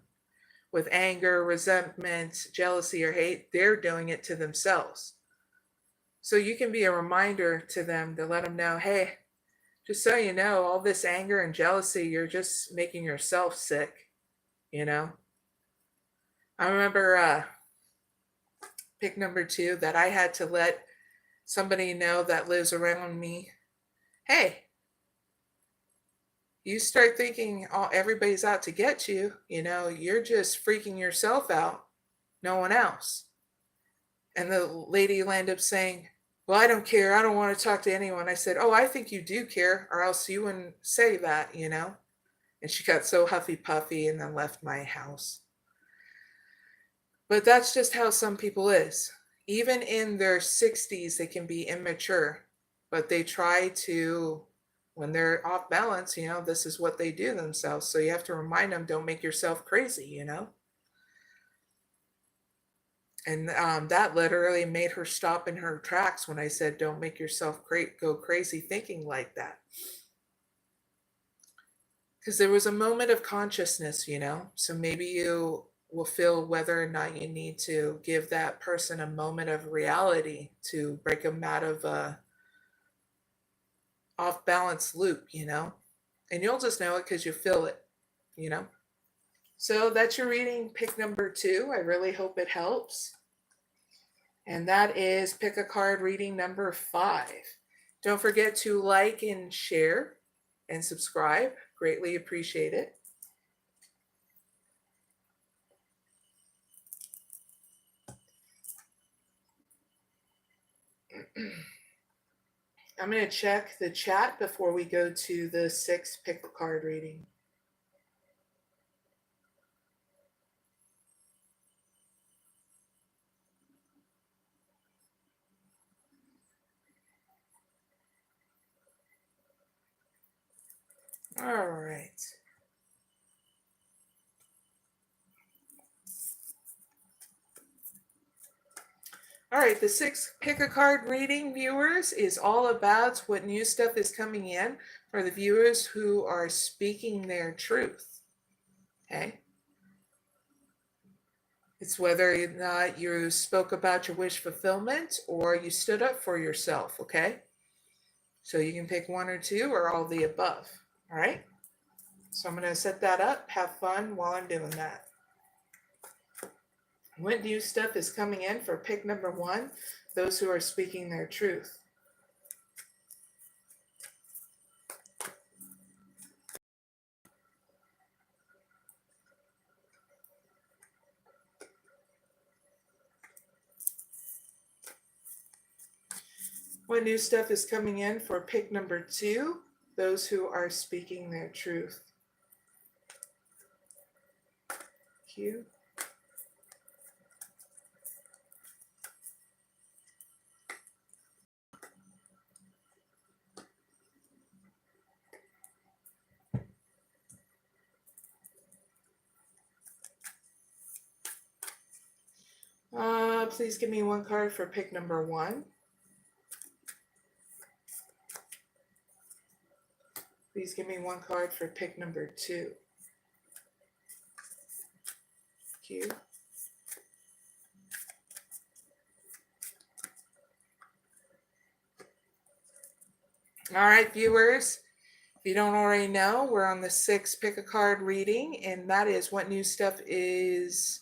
with anger, resentment, jealousy, or hate. They're doing it to themselves. So you can be a reminder to them to let them know, hey, just so you know, all this anger and jealousy, you're just making yourself sick, you know? I remember pick number 2 that I had to let somebody know that lives around me, hey, you start thinking everybody's out to get you, you know, you're just freaking yourself out, no one else. And the lady landed up saying, well, I don't care. I don't want to talk to anyone. I said, oh, I think you do care, or else you wouldn't say that, you know? And she got so huffy puffy and then left my house. But that's just how some people is. Even in their 60s, they can be immature, but they try to, when they're off balance, you know, this is what they do themselves. So you have to remind them, don't make yourself crazy, you know? And that literally made her stop in her tracks when I said, don't make yourself go crazy thinking like that. Because there was a moment of consciousness, you know? So maybe you will feel whether or not you need to give that person a moment of reality to break them out of a off balance loop, you know? And you'll just know it because you feel it, you know? So that's your reading, pick number 2. I really hope it helps. And that is pick a card reading number 5. Don't forget to like and share and subscribe. Greatly appreciate it. I'm going to check the chat before we go to the 6th pick a card reading. All right. All right, the 6th pick a card reading, viewers, is all about what new stuff is coming in for the viewers who are speaking their truth. Okay? It's whether or not you spoke about your wish fulfillment or you stood up for yourself, okay? So you can pick 1 or 2 or all the above, all right? So I'm going to set that up. Have fun while I'm doing that. What new stuff is coming in for pick number 1? Those who are speaking their truth. What new stuff is coming in for pick number 2? Those who are speaking their truth. Q. Please give me 1 card for pick number 1. Please give me 1 card for pick number 2. Q. All right, viewers. If you don't already know, we're on the 6th pick a card reading, and that is what new stuff is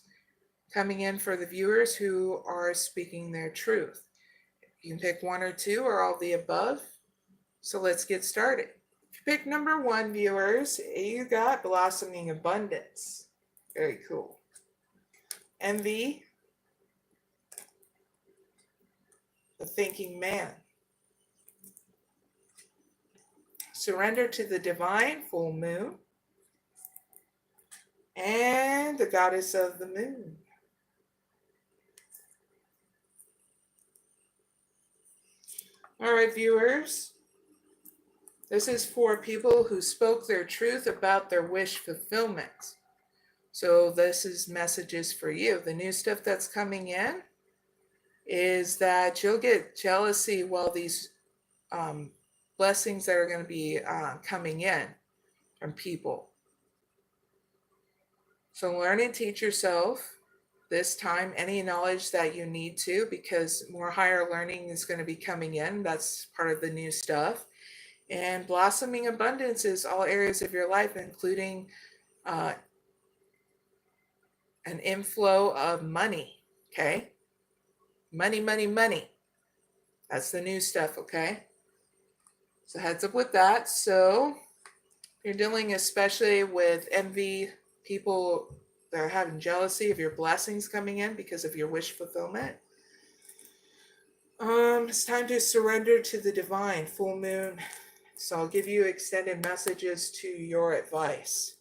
coming in for the viewers who are speaking their truth. You can pick 1 or 2 or all the above. So let's get started. If you pick number 1, viewers, you got blossoming abundance. Very cool. Envy, the thinking man. Surrender to the divine, full moon. And the goddess of the moon. All right, viewers. This is for people who spoke their truth about their wish fulfillment. So this is messages for you. The new stuff that's coming in is that you'll get jealousy while these blessings that are going to be coming in from people. So learn and teach yourself this time any knowledge that you need to, because more higher learning is going to be coming in. That's part of the new stuff. And blossoming abundance is all areas of your life, including an inflow of money, okay? Money, money, money. That's the new stuff, okay? So heads up with that. So you're dealing especially with envy, people that are having jealousy of your blessings coming in because of your wish fulfillment. It's time to surrender to the divine, full moon. So I'll give you extended messages to your advice,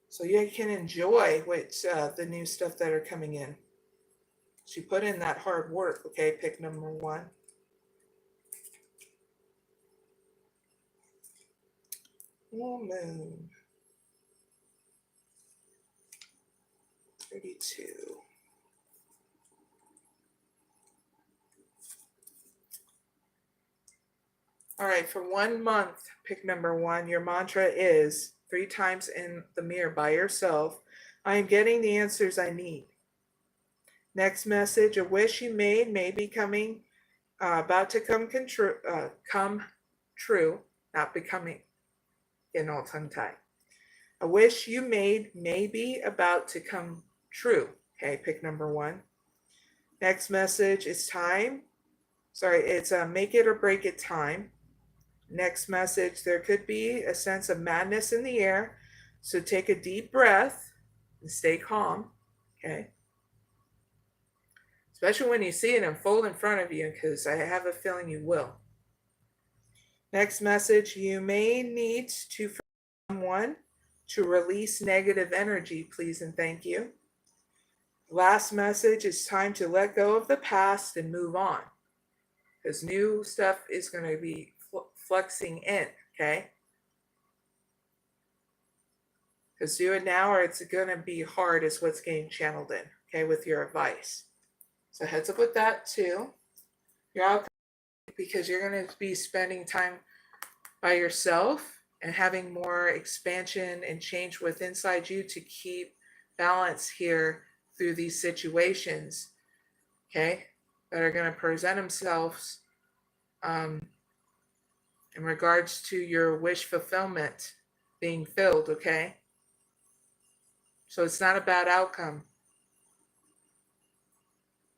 so you can enjoy what the new stuff that are coming in. So you put in that hard work, okay? Pick number 1. Full moon. 32. All right, for 1 month, pick number 1. Your mantra is 3 times in the mirror by yourself. I am getting the answers I need. Next message, a wish you made may be coming, about to come true, not becoming, getting all tongue-tied. A wish you made may be about to come true. Okay, pick number 1. Next message, it's time. It's make it or break it time. Next message, there could be a sense of madness in the air. So take a deep breath and stay calm. Okay. Especially when you see it unfold in front of you, because I have a feeling you will. Next message, you may need to forgive someone to release negative energy, please and thank you. Last message, it's time to let go of the past and move on, because new stuff is going to be flexing in, okay? Because do it now or it's going to be hard is what's getting channeled in, okay, with your advice. So heads up with that too. You're out because you're going to be spending time by yourself and having more expansion and change within inside you to keep balance here through these situations, okay, that are going to present themselves in regards to your wish fulfillment being filled, okay? So it's not a bad outcome.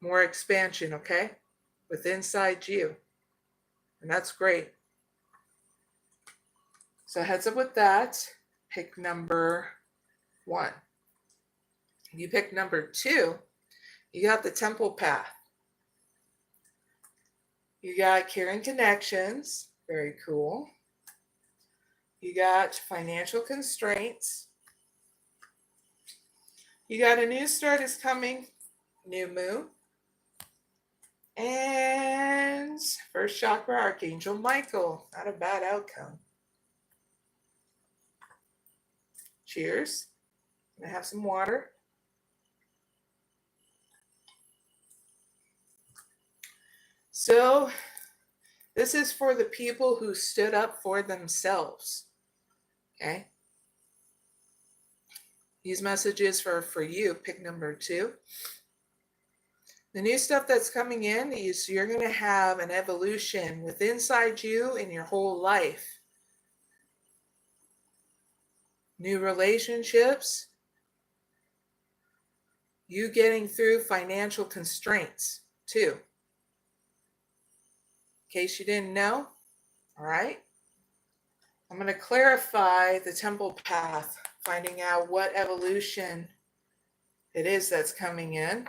More expansion, okay? With inside you. And that's great. So heads up with that. Pick number 1. You pick number 2. You got the temple path. You got caring connections. Very cool. You got financial constraints. You got a new start is coming. New moon. And first chakra, Archangel Michael. Not a bad outcome. Cheers. I'm going to have some water. So this is for the people who stood up for themselves. Okay. These messages for you. Pick number 2. The new stuff that's coming in is you're going to have an evolution with inside you in your whole life. New relationships. You getting through financial constraints too. In case you didn't know. All right. I'm going to clarify the temple path, finding out what evolution it is that's coming in.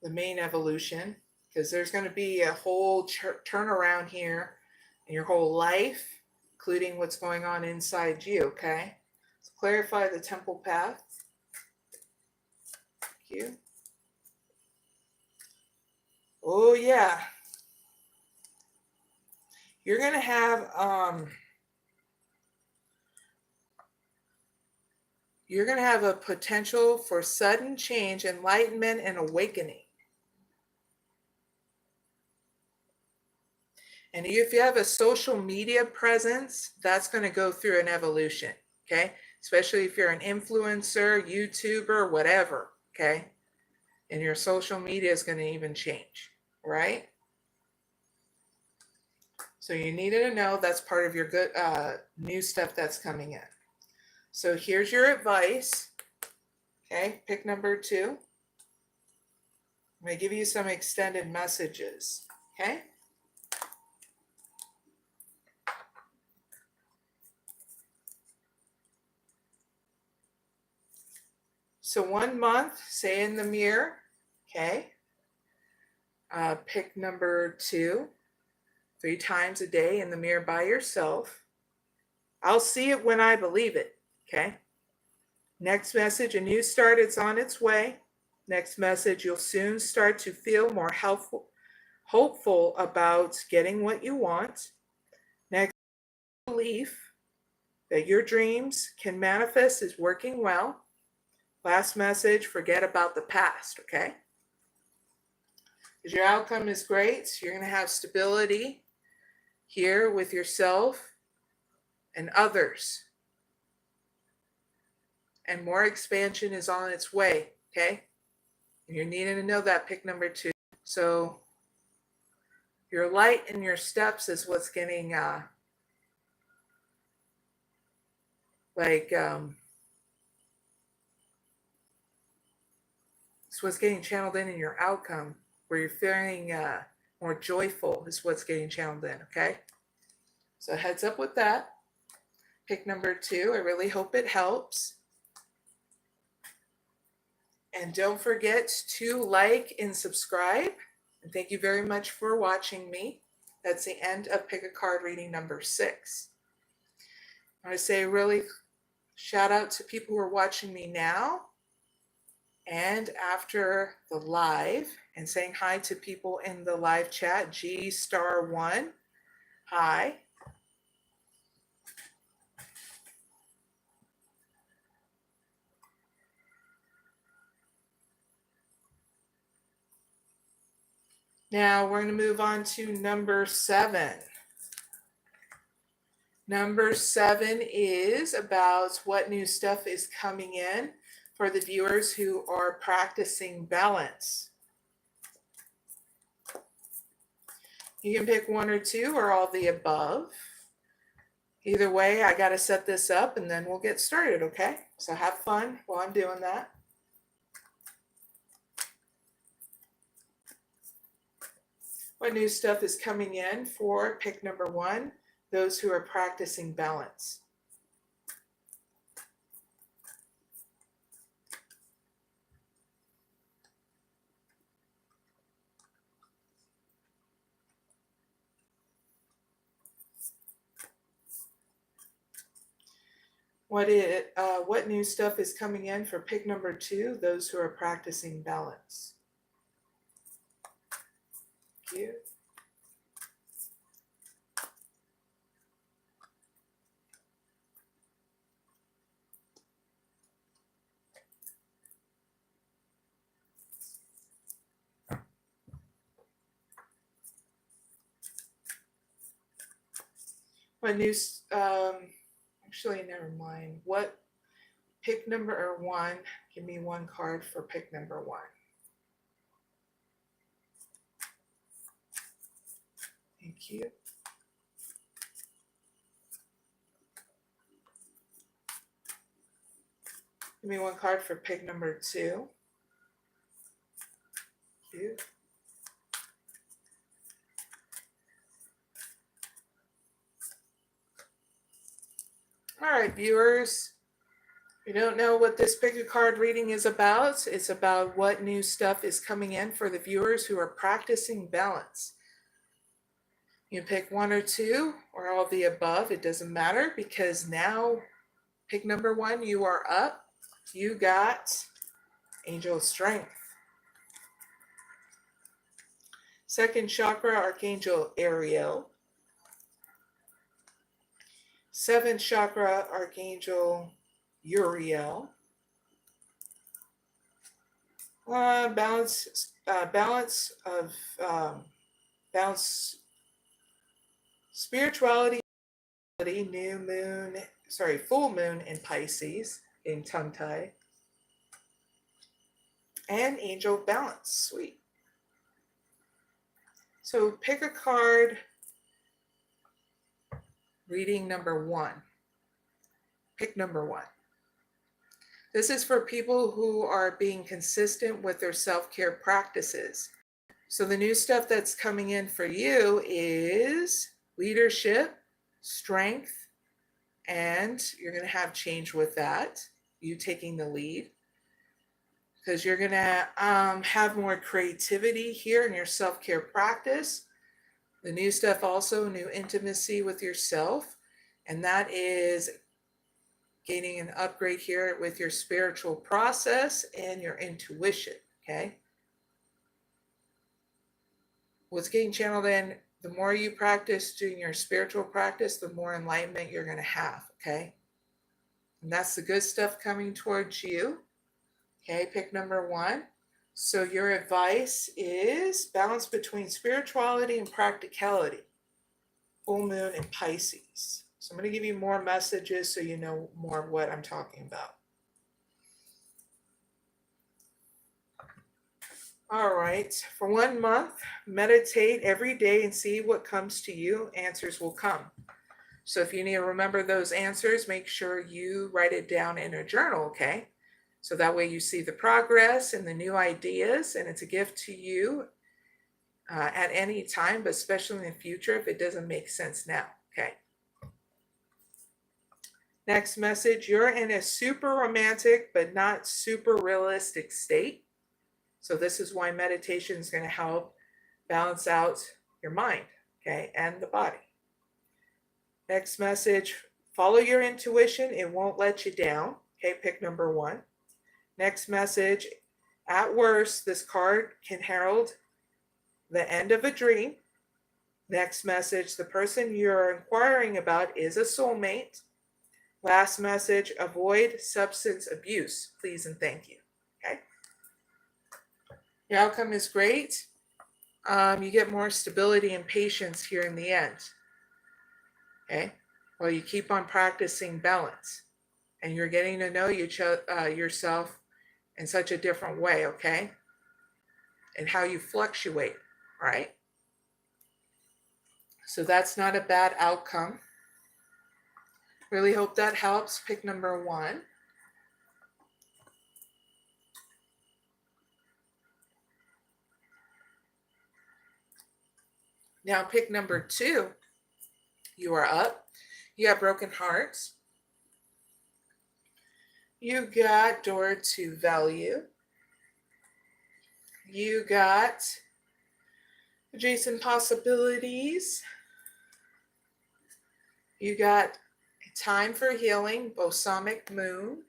The main evolution, because there's going to be a whole turnaround here in your whole life, including what's going on inside you, okay? Let's clarify the temple path. Thank you. Oh, yeah. You're going to have a potential for sudden change, enlightenment, and awakening. And if you have a social media presence, that's going to go through an evolution, okay? Especially if you're an influencer, YouTuber, whatever, okay? And your social media is going to even change, right? So you needed to know that's part of your good new stuff that's coming in. So here's your advice, okay? Pick number 2. I'm going to give you some extended messages, okay? So 1 month, say in the mirror, okay? Pick number 2, 3 times a day in the mirror by yourself. I'll see it when I believe it, okay? Next message, a new start is on its way. Next message, you'll soon start to feel more hopeful about getting what you want. Next, belief that your dreams can manifest is working well. Last message, forget about the past, okay? Because your outcome is great. You're going to have stability here with yourself and others. And more expansion is on its way, okay? You're needing to know that, pick number 2. So your light and your steps is what's getting it's what's getting channeled in your outcome, where you're feeling more joyful is what's getting channeled in, okay? So heads up with that. Pick number 2. I really hope it helps. And don't forget to like and subscribe. And thank you very much for watching me. That's the end of Pick a Card reading number 6. I want to say really shout out to people who are watching me now and after the live, and saying hi to people in the live chat. G*1, hi. Now we're going to move on to number 7. Number 7 is about what new stuff is coming in for the viewers who are practicing balance. You can pick 1 or 2 or all the above. Either way, I got to set this up and then we'll get started, okay? So have fun while I'm doing that. What new stuff is coming in for pick number 1, those who are practicing balance? What new stuff is coming in for pick number 2, those who are practicing balance? Thank you. What new, actually, never mind. What pick number 1? Give me 1 card for pick number 1. Thank you. Give me 1 card for pick number 2. Thank you. All right, viewers. If you don't know what this pick a card reading is about, it's about what new stuff is coming in for the viewers who are practicing balance. You can pick 1 or 2 or all of the above. It doesn't matter, because now pick number 1, you are up. You got Angel of Strength. 2nd chakra, Archangel Ariel. 7th chakra, Archangel Uriel. Balance, spirituality, full moon in Pisces, in tongue-tied. And Angel Balance, sweet. So pick a card, reading number 1. Pick number 1. This is for people who are being consistent with their self-care practices. So the new stuff that's coming in for you is leadership, strength, and you're going to have change with that, you taking the lead, because you're going to have more creativity here in your self-care practice. The new stuff also, new intimacy with yourself, and that is gaining an upgrade here with your spiritual process and your intuition, okay? What's getting channeled in, the more you practice doing your spiritual practice, the more enlightenment you're going to have, okay? And that's the good stuff coming towards you. Okay, pick number 1. So your advice is balance between spirituality and practicality. Full moon in Pisces. So I'm going to give you more messages so you know more of what I'm talking about. All right. For 1 month, meditate every day and see what comes to you. Answers will come. So if you need to remember those answers, make sure you write it down in a journal, okay? So that way you see the progress and the new ideas, and it's a gift to you at any time, but especially in the future if it doesn't make sense now, okay? Next message, you're in a super romantic but not super realistic state. So this is why meditation is going to help balance out your mind, okay, and the body. Next message, follow your intuition. It won't let you down. Okay, pick number 1. Next message, at worst, this card can herald the end of a dream. Next message, the person you're inquiring about is a soulmate. Last message, avoid substance abuse. Please and thank you. Okay. Your outcome is great. You get more stability and patience here in the end. Okay. Well, you keep on practicing balance, and you're getting to know yourself in such a different way. Okay. And how you fluctuate. Right. So that's not a bad outcome. Really hope that helps. Pick number 1. Now pick number 2. You are up. You have broken hearts. You got door to value. You got adjacent possibilities. You got time for healing, balsamic moon.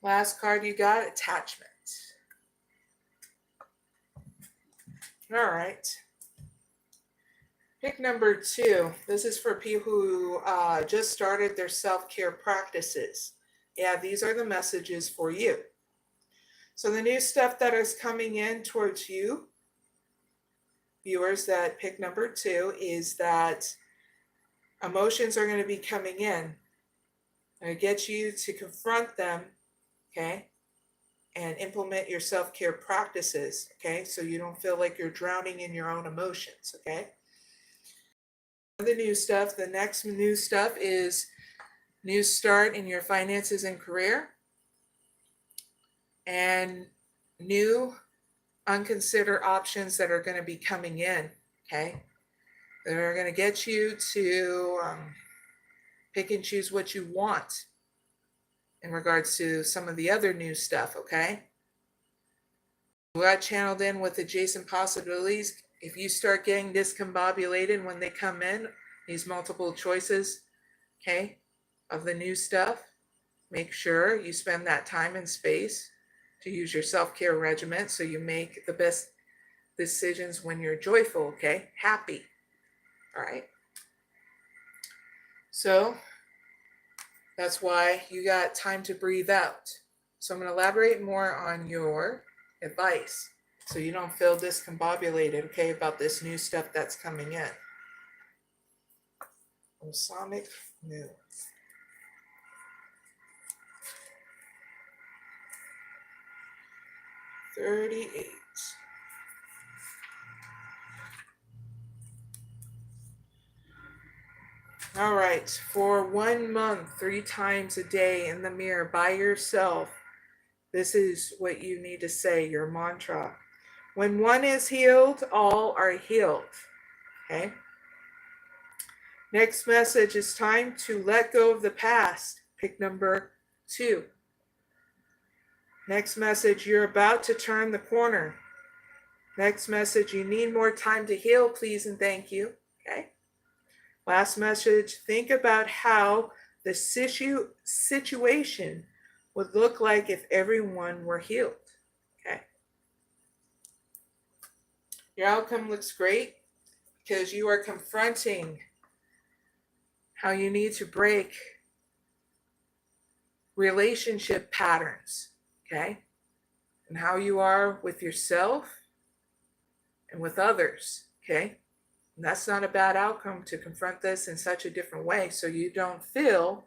Last card you got, attachment. All right. Pick number 2. This is for people who just started their self-care practices. Yeah, these are the messages for you. So the new stuff that is coming in towards you, viewers that pick number 2, is that emotions are going to be coming in. I get you to confront them, okay, and implement your self-care practices, okay, so you don't feel like you're drowning in your own emotions, okay. The new stuff, the next new stuff is new start in your finances and career, and new unconsidered options that are going to be coming in, okay, that are going to get you to pick and choose what you want in regards to some of the other new stuff, okay? We got channeled in with adjacent possibilities. If you start getting discombobulated when they come in, these multiple choices, okay, of the new stuff, make sure you spend that time and space to use your self-care regimen so you make the best decisions when you're joyful, okay, happy, all right? So that's why you got time to breathe out. So I'm going to elaborate more on your advice so you don't feel discombobulated, okay, about this new stuff that's coming in. Balsamic moon. $38. All right, for 1 month, 3 times a day in the mirror by yourself, this is what you need to say, your mantra. When one is healed, all are healed. Okay? Next message is time to let go of the past. Pick number 2. Next message, you're about to turn the corner. Next message, you need more time to heal, please and thank you. Okay? Last message, think about how the situation would look like if everyone were healed. Okay. Your outcome looks great because you are confronting how you need to break relationship patterns. Okay. and how you are with yourself and with others, okay? And that's not a bad outcome to confront this in such a different way so you don't feel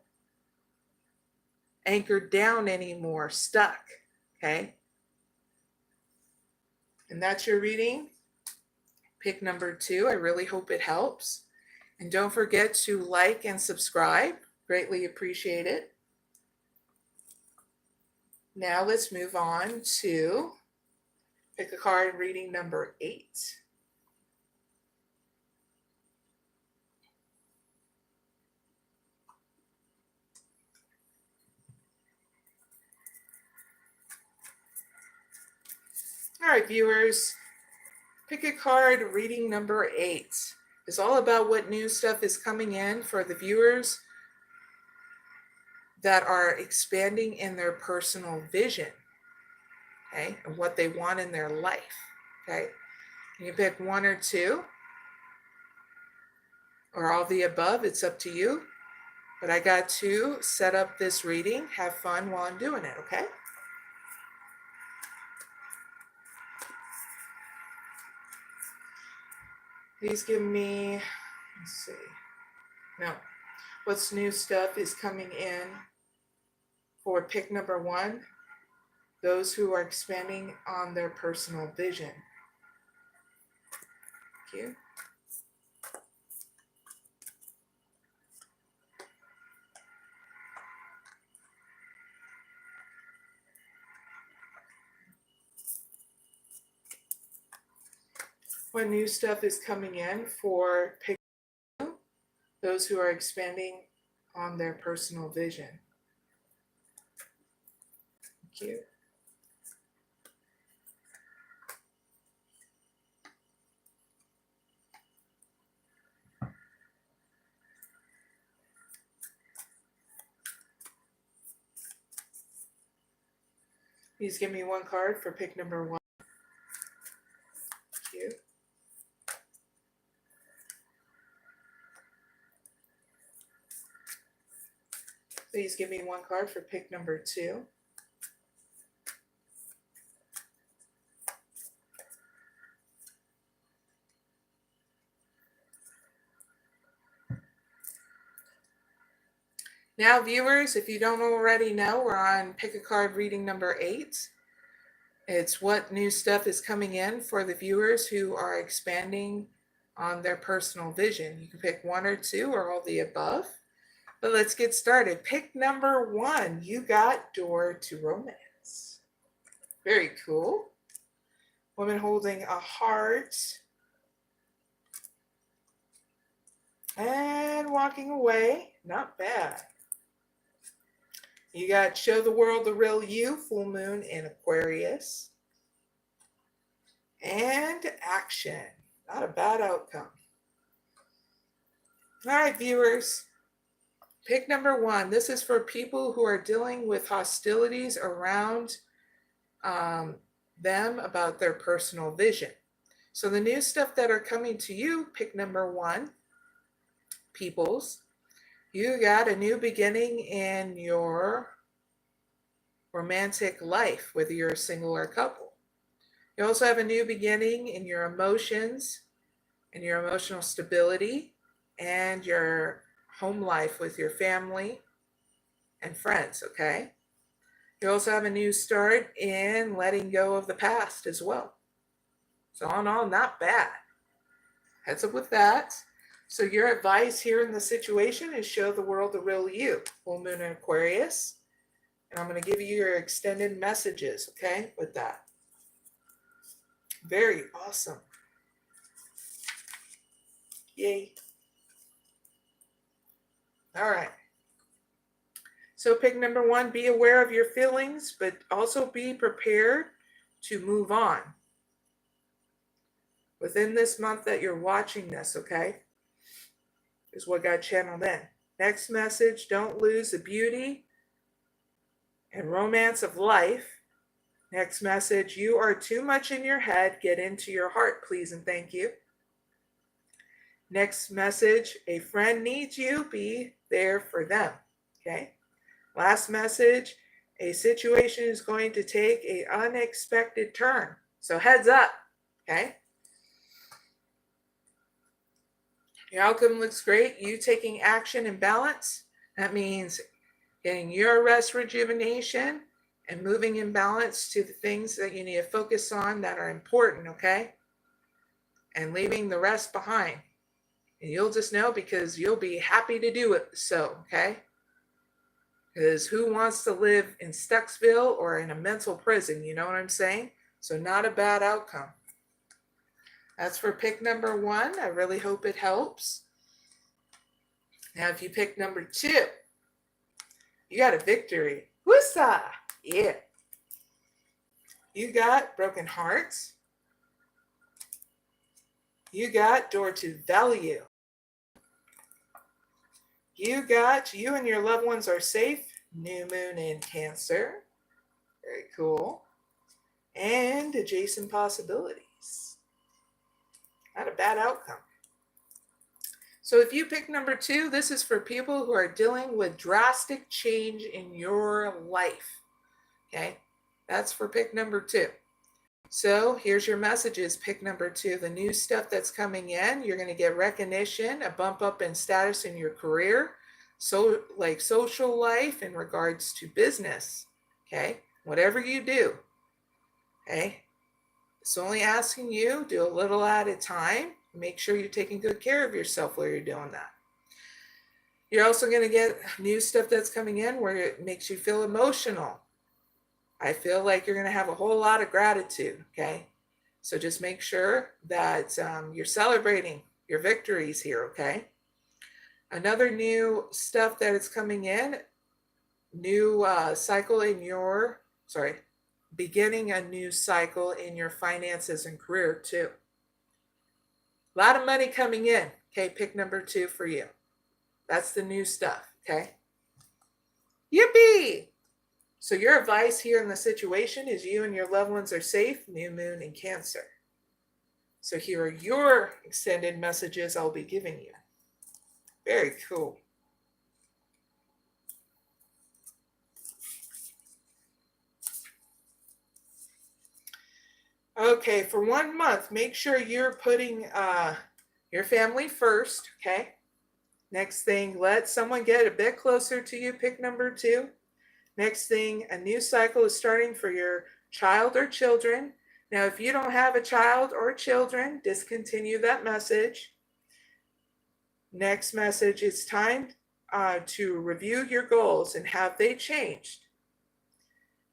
anchored down anymore, stuck, okay? And that's your reading. Pick number 2. I really hope it helps. And don't forget to like and subscribe. Greatly appreciate it. Now let's move on to pick a card, reading number 8. All right, viewers, pick a card, reading number 8. It's all about what new stuff is coming in for the viewers that are expanding in their personal vision, okay, and what they want in their life, okay? You can pick 1 or 2, or all the above. It's up to you. But I got to set up this reading. Have fun while I'm doing it, okay? Please give me, let's see. No. What's new stuff is coming in for pick number 1? Those who are expanding on their personal vision. Thank you. What new stuff is coming in for pick 2? Those who are expanding on their personal vision. Thank you. Please give me 1 card for pick number 1. Thank you. Please give me 1 card for pick number 2. Now, viewers, if you don't already know, we're on pick a card, reading number 8. It's what new stuff is coming in for the viewers who are expanding on their personal vision. You can pick 1 or 2 or all the above. But let's get started. Pick number 1. You got Door to Romance. Very cool. Woman holding a heart. And walking away. Not bad. You got Show the World the Real You, full moon in Aquarius. And Action. Not a bad outcome. All right, viewers. Pick number 1. This is for people who are dealing with hostilities around them about their personal vision. So the new stuff that are coming to you, pick number 1, peoples. You got a new beginning in your romantic life, whether you're single or a couple. You also have a new beginning in your emotions and your emotional stability and your home life with your family and friends, okay? You also have a new start in letting go of the past as well. So all in all, not bad. Heads up with that. So your advice here in the situation is show the world the real you. Full moon in Aquarius. And I'm going to give you your extended messages, okay, with that. Very awesome. Yay. All right. So pick number 1, be aware of your feelings, but also be prepared to move on within this month that you're watching this, okay? Is what got channeled in. Next message, don't lose the beauty and romance of life. Next message, you are too much in your head. Get into your heart, please and thank you. Next message, a friend needs you. Be there for them, okay? Last message, A situation is going to take an unexpected turn. So heads up, okay? Your outcome looks great. You taking action and balance. That means getting your rest, rejuvenation, and moving in balance to the things that you need to focus on that are important, okay? And leaving the rest behind. And you'll just know because you'll be happy to do it so, okay? Because who wants to live in Stucksville or in a mental prison? You know what I'm saying? So not a bad outcome. That's for pick number 1. I really hope it helps. Now, if you pick number 2, you got a victory. Woosa! Yeah. You got broken hearts. You got door to value. You got you and your loved ones are safe. New moon in Cancer. Very cool. And adjacent possibilities. Not a bad outcome. So if you pick number 2, this is for people who are dealing with drastic change in your life. Okay, that's for pick number 2. So here's your messages, pick number 2. The new stuff that's coming in, you're going to get recognition, a bump up in status in your career, so like social life in regards to business. Okay, whatever you do. Okay, it's only asking you, do a little at a time. Make sure you're taking good care of yourself while you're doing that. You're also going to get new stuff that's coming in where it makes you feel emotional. I feel like you're going to have a whole lot of gratitude, okay? So just make sure that you're celebrating your victories here, okay? Another new stuff that is coming in, new cycle in your, beginning a new cycle in your finances and career too. A lot of money coming in. Okay, pick number 2 for you. That's the new stuff, okay? Yippee! So your advice here in the situation is you and your loved ones are safe, new moon in Cancer. So here are your extended messages I'll be giving you. Very cool. Okay, for 1 month, make sure you're putting your family first, okay? Next thing, let someone get a bit closer to you, pick number 2. Next thing, a new cycle is starting for your child or children. Now, if you don't have a child or children, discontinue that message. Next message, it's time to review your goals and have they changed.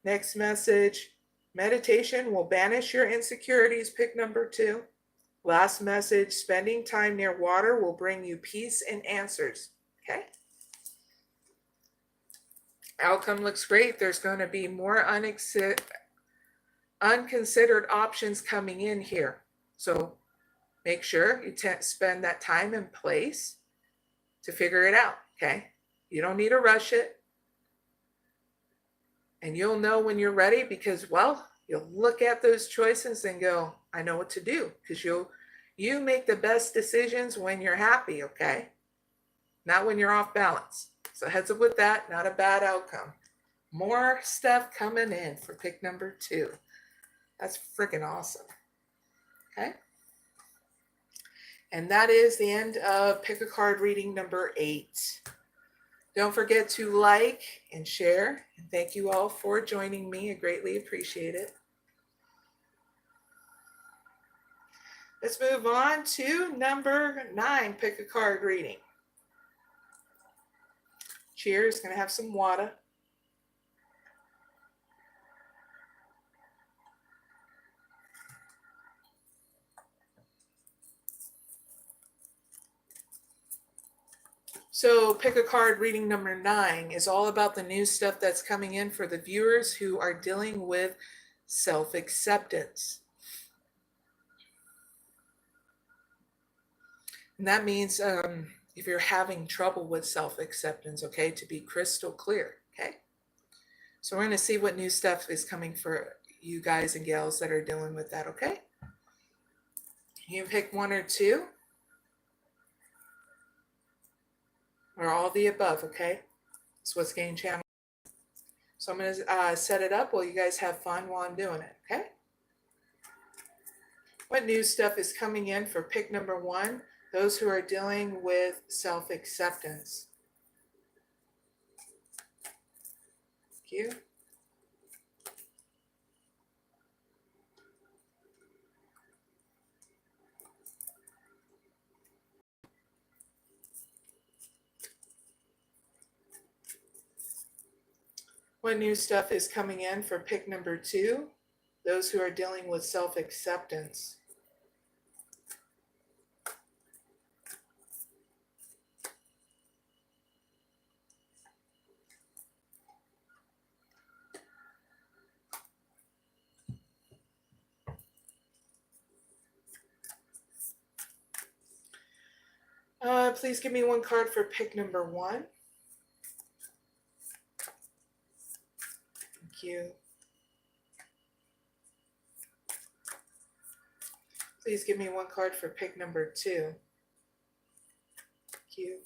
Next message, meditation will banish your insecurities, pick number 2. Last message, spending time near water will bring you peace and answers, okay? Outcome looks great. There's going to be more unconsidered options coming in here. So make sure you spend that time and place to figure it out, okay? You don't need to rush it. And you'll know when you're ready because, well, you'll look at those choices and go, I know what to do. Because you make the best decisions when you're happy, okay? Not when you're off balance. So heads up with that, not a bad outcome. More stuff coming in for pick number 2. That's freaking awesome. Okay? And that is the end of Pick a Card reading number 8. Don't forget to like and share. And thank you all for joining me. I greatly appreciate it. Let's move on to number 9, Pick a Card reading. Cheers, gonna have some water. So Pick a Card reading number 9 is all about the new stuff that's coming in for the viewers who are dealing with self-acceptance. And that means if you're having trouble with self-acceptance, okay, to be crystal clear, okay? So we're going to see what new stuff is coming for you guys and gals that are dealing with that, okay? You pick 1 or 2. Or all the above, okay? That's what's getting channeled. So I'm going to set it up while you guys have fun while I'm doing it, okay? What new stuff is coming in for pick number 1? Those who are dealing with self-acceptance. Thank you. What new stuff is coming in for pick number 2? Those who are dealing with self-acceptance. Please give me one card for pick number 1. Thank you. Please give me one card for pick number 2. Thank you.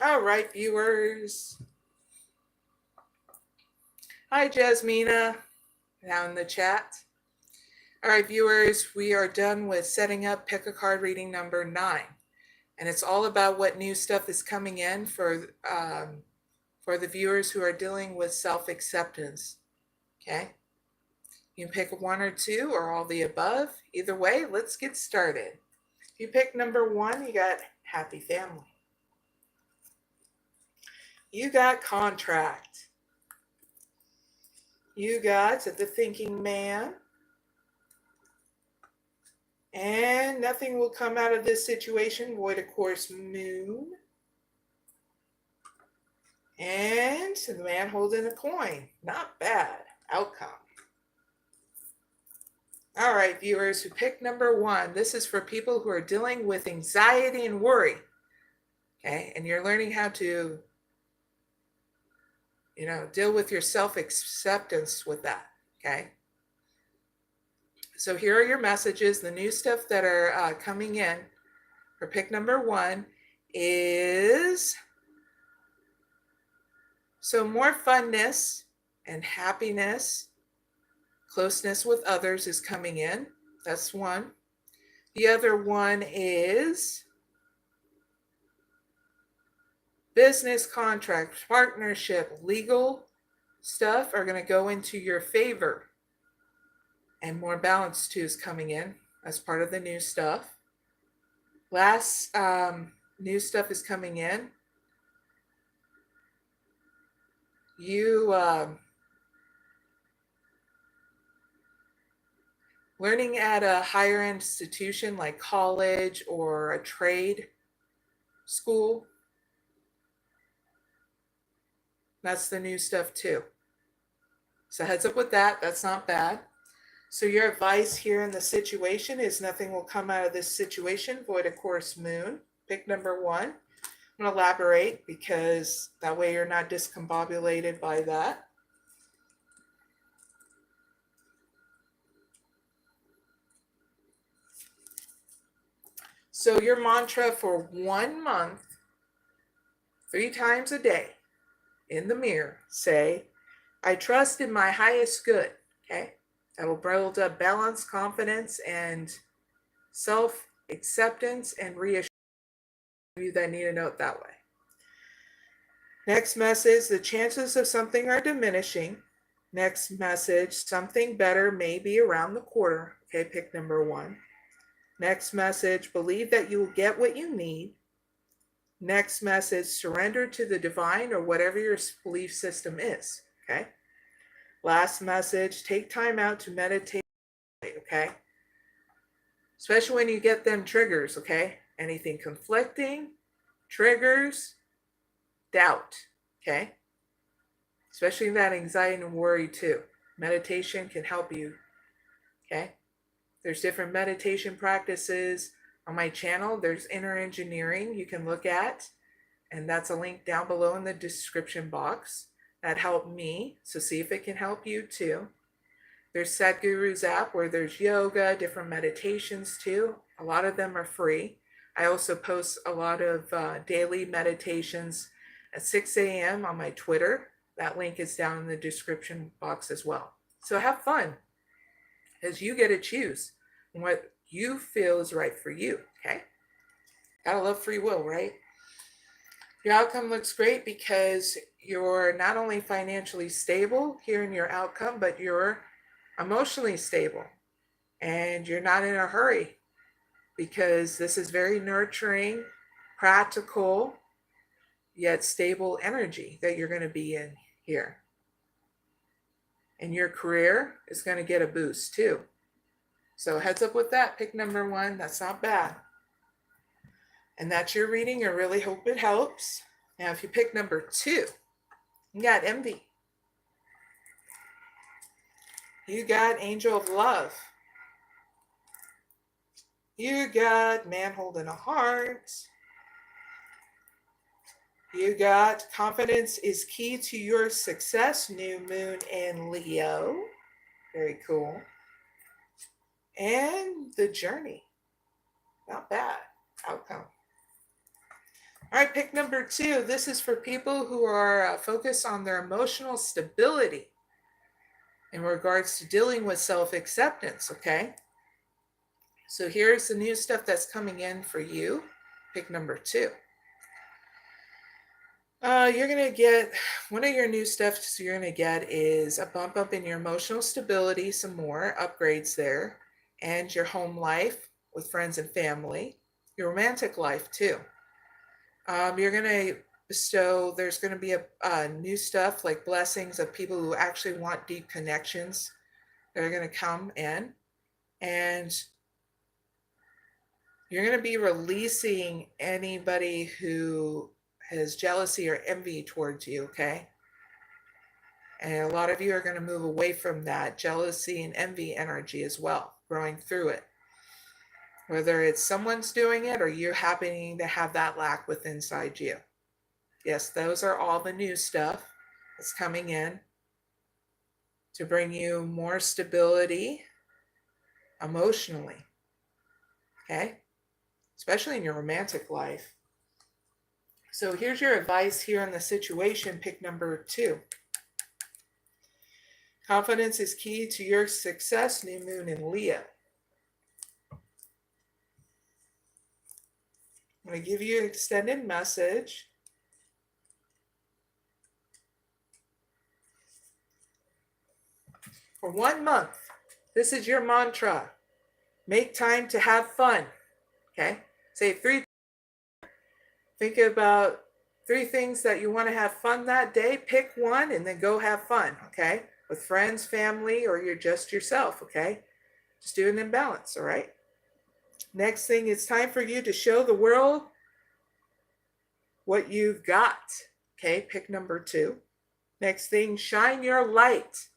All right, viewers. Hi, Jasmina, down in the chat. All right, viewers, we are done with setting up pick a card reading number 9. And it's all about what new stuff is coming in for the viewers who are dealing with self-acceptance, okay? You can pick 1 or 2 or all the above. Either way, let's get started. If you pick number 1, you got happy family. You got contract. You got the thinking man. And nothing will come out of this situation, void of course, moon. And the man holding a coin. Not bad outcome. All right, viewers who picked number 1, this is for people who are dealing with anxiety and worry. Okay, and you're learning how to, deal with your self-acceptance with that. Okay. So here are your messages. The new stuff that are coming in for pick number 1 is, so more funness and happiness, closeness with others is coming in. That's 1. The other one is business contract, partnership, legal stuff are going to go into your favor. And more balance too is coming in as part of the new stuff. Last new stuff is coming in. You learning at a higher institution like college or a trade school. That's the new stuff too. So heads up with that. That's not bad. So your advice here in the situation is nothing will come out of this situation, void of course moon. Pick number 1. I'm going to elaborate because that way you're not discombobulated by that. So your mantra for 1 month, 3 times a day in the mirror, say, I trust in my highest good, okay? That'll build up balance, confidence, and self-acceptance and reassurance you that need to know it that way. Next message, the chances of something are diminishing. Next message, something better may be around the corner. Okay, pick number 1. Next message, believe that you will get what you need. Next message, surrender to the divine or whatever your belief system is. Okay. Last message, take time out to meditate. Okay. Especially when you get them triggers. Okay. Anything conflicting, triggers, doubt. Okay. Especially that anxiety and worry too. Meditation can help you. Okay. There's different meditation practices on my channel. There's inner engineering you can look at, and that's a link down below in the description box. That helped me, so see if it can help you too. There's Sadhguru's app where there's yoga, different meditations too. A lot of them are free. I also post a lot of daily meditations at 6 a.m. on my Twitter. That link is down in the description box as well. So have fun, as you get to choose what you feel is right for you, okay? Gotta love free will, right? Your outcome looks great because you're not only financially stable here in your outcome, but you're emotionally stable and you're not in a hurry, because this is very nurturing, practical, yet stable energy that you're going to be in here. And your career is going to get a boost too. So heads up with that. Pick number 1. That's not bad. And that's your reading. I really hope it helps. Now, if you pick number 2, you got envy. You got angel of love. You got man holding a heart. You got confidence is key to your success. New moon in Leo. Very cool. And the journey. Not bad outcome. All right, pick number 2. This is for people who are focused on their emotional stability in regards to dealing with self-acceptance, okay? So here's the new stuff that's coming in for you. Pick number 2. You're going to get, one of your new stuff you're going to get is a bump up in your emotional stability, some more upgrades there, and your home life with friends and family, your romantic life too. You're going to bestow, there's going to be a new stuff like blessings of people who actually want deep connections that are going to come in, and you're going to be releasing anybody who has jealousy or envy towards you, okay? And a lot of you are going to move away from that jealousy and envy energy as well, growing through it. Whether it's someone's doing it or you're happening to have that lack within inside you. Yes, those are all the new stuff that's coming in to bring you more stability emotionally, okay? Especially in your romantic life. So here's your advice here on the situation. Pick number 2. Confidence is key to your success. New moon in Leo. I'm going to give you an extended message. For 1 month, this is your mantra. Make time to have fun. Okay? Say 3. Think about 3 things that you want to have fun that day. Pick one and then go have fun. Okay? With friends, family, or you're just yourself. Okay? Just do it in balance. All right? Next thing, it's time for you to show the world what you've got. Okay? Pick number 2. Next thing, shine your light.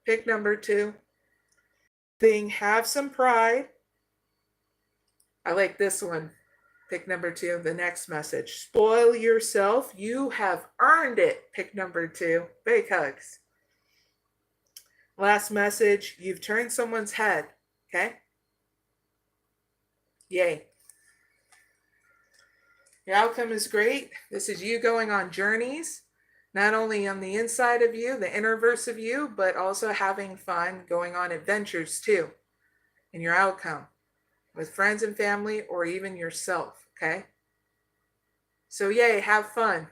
Pick number 2. Thing, have some pride. I like this one. Pick number 2, the next message. Spoil yourself. You have earned it. Pick number 2. Big hugs. Last message. You've turned someone's head. Okay? Yay. Your outcome is great. This is you going on journeys, not only on the inside of you, the inner verse of you, but also having fun, going on adventures too in your outcome with friends and family or even yourself, okay? So yay, have fun.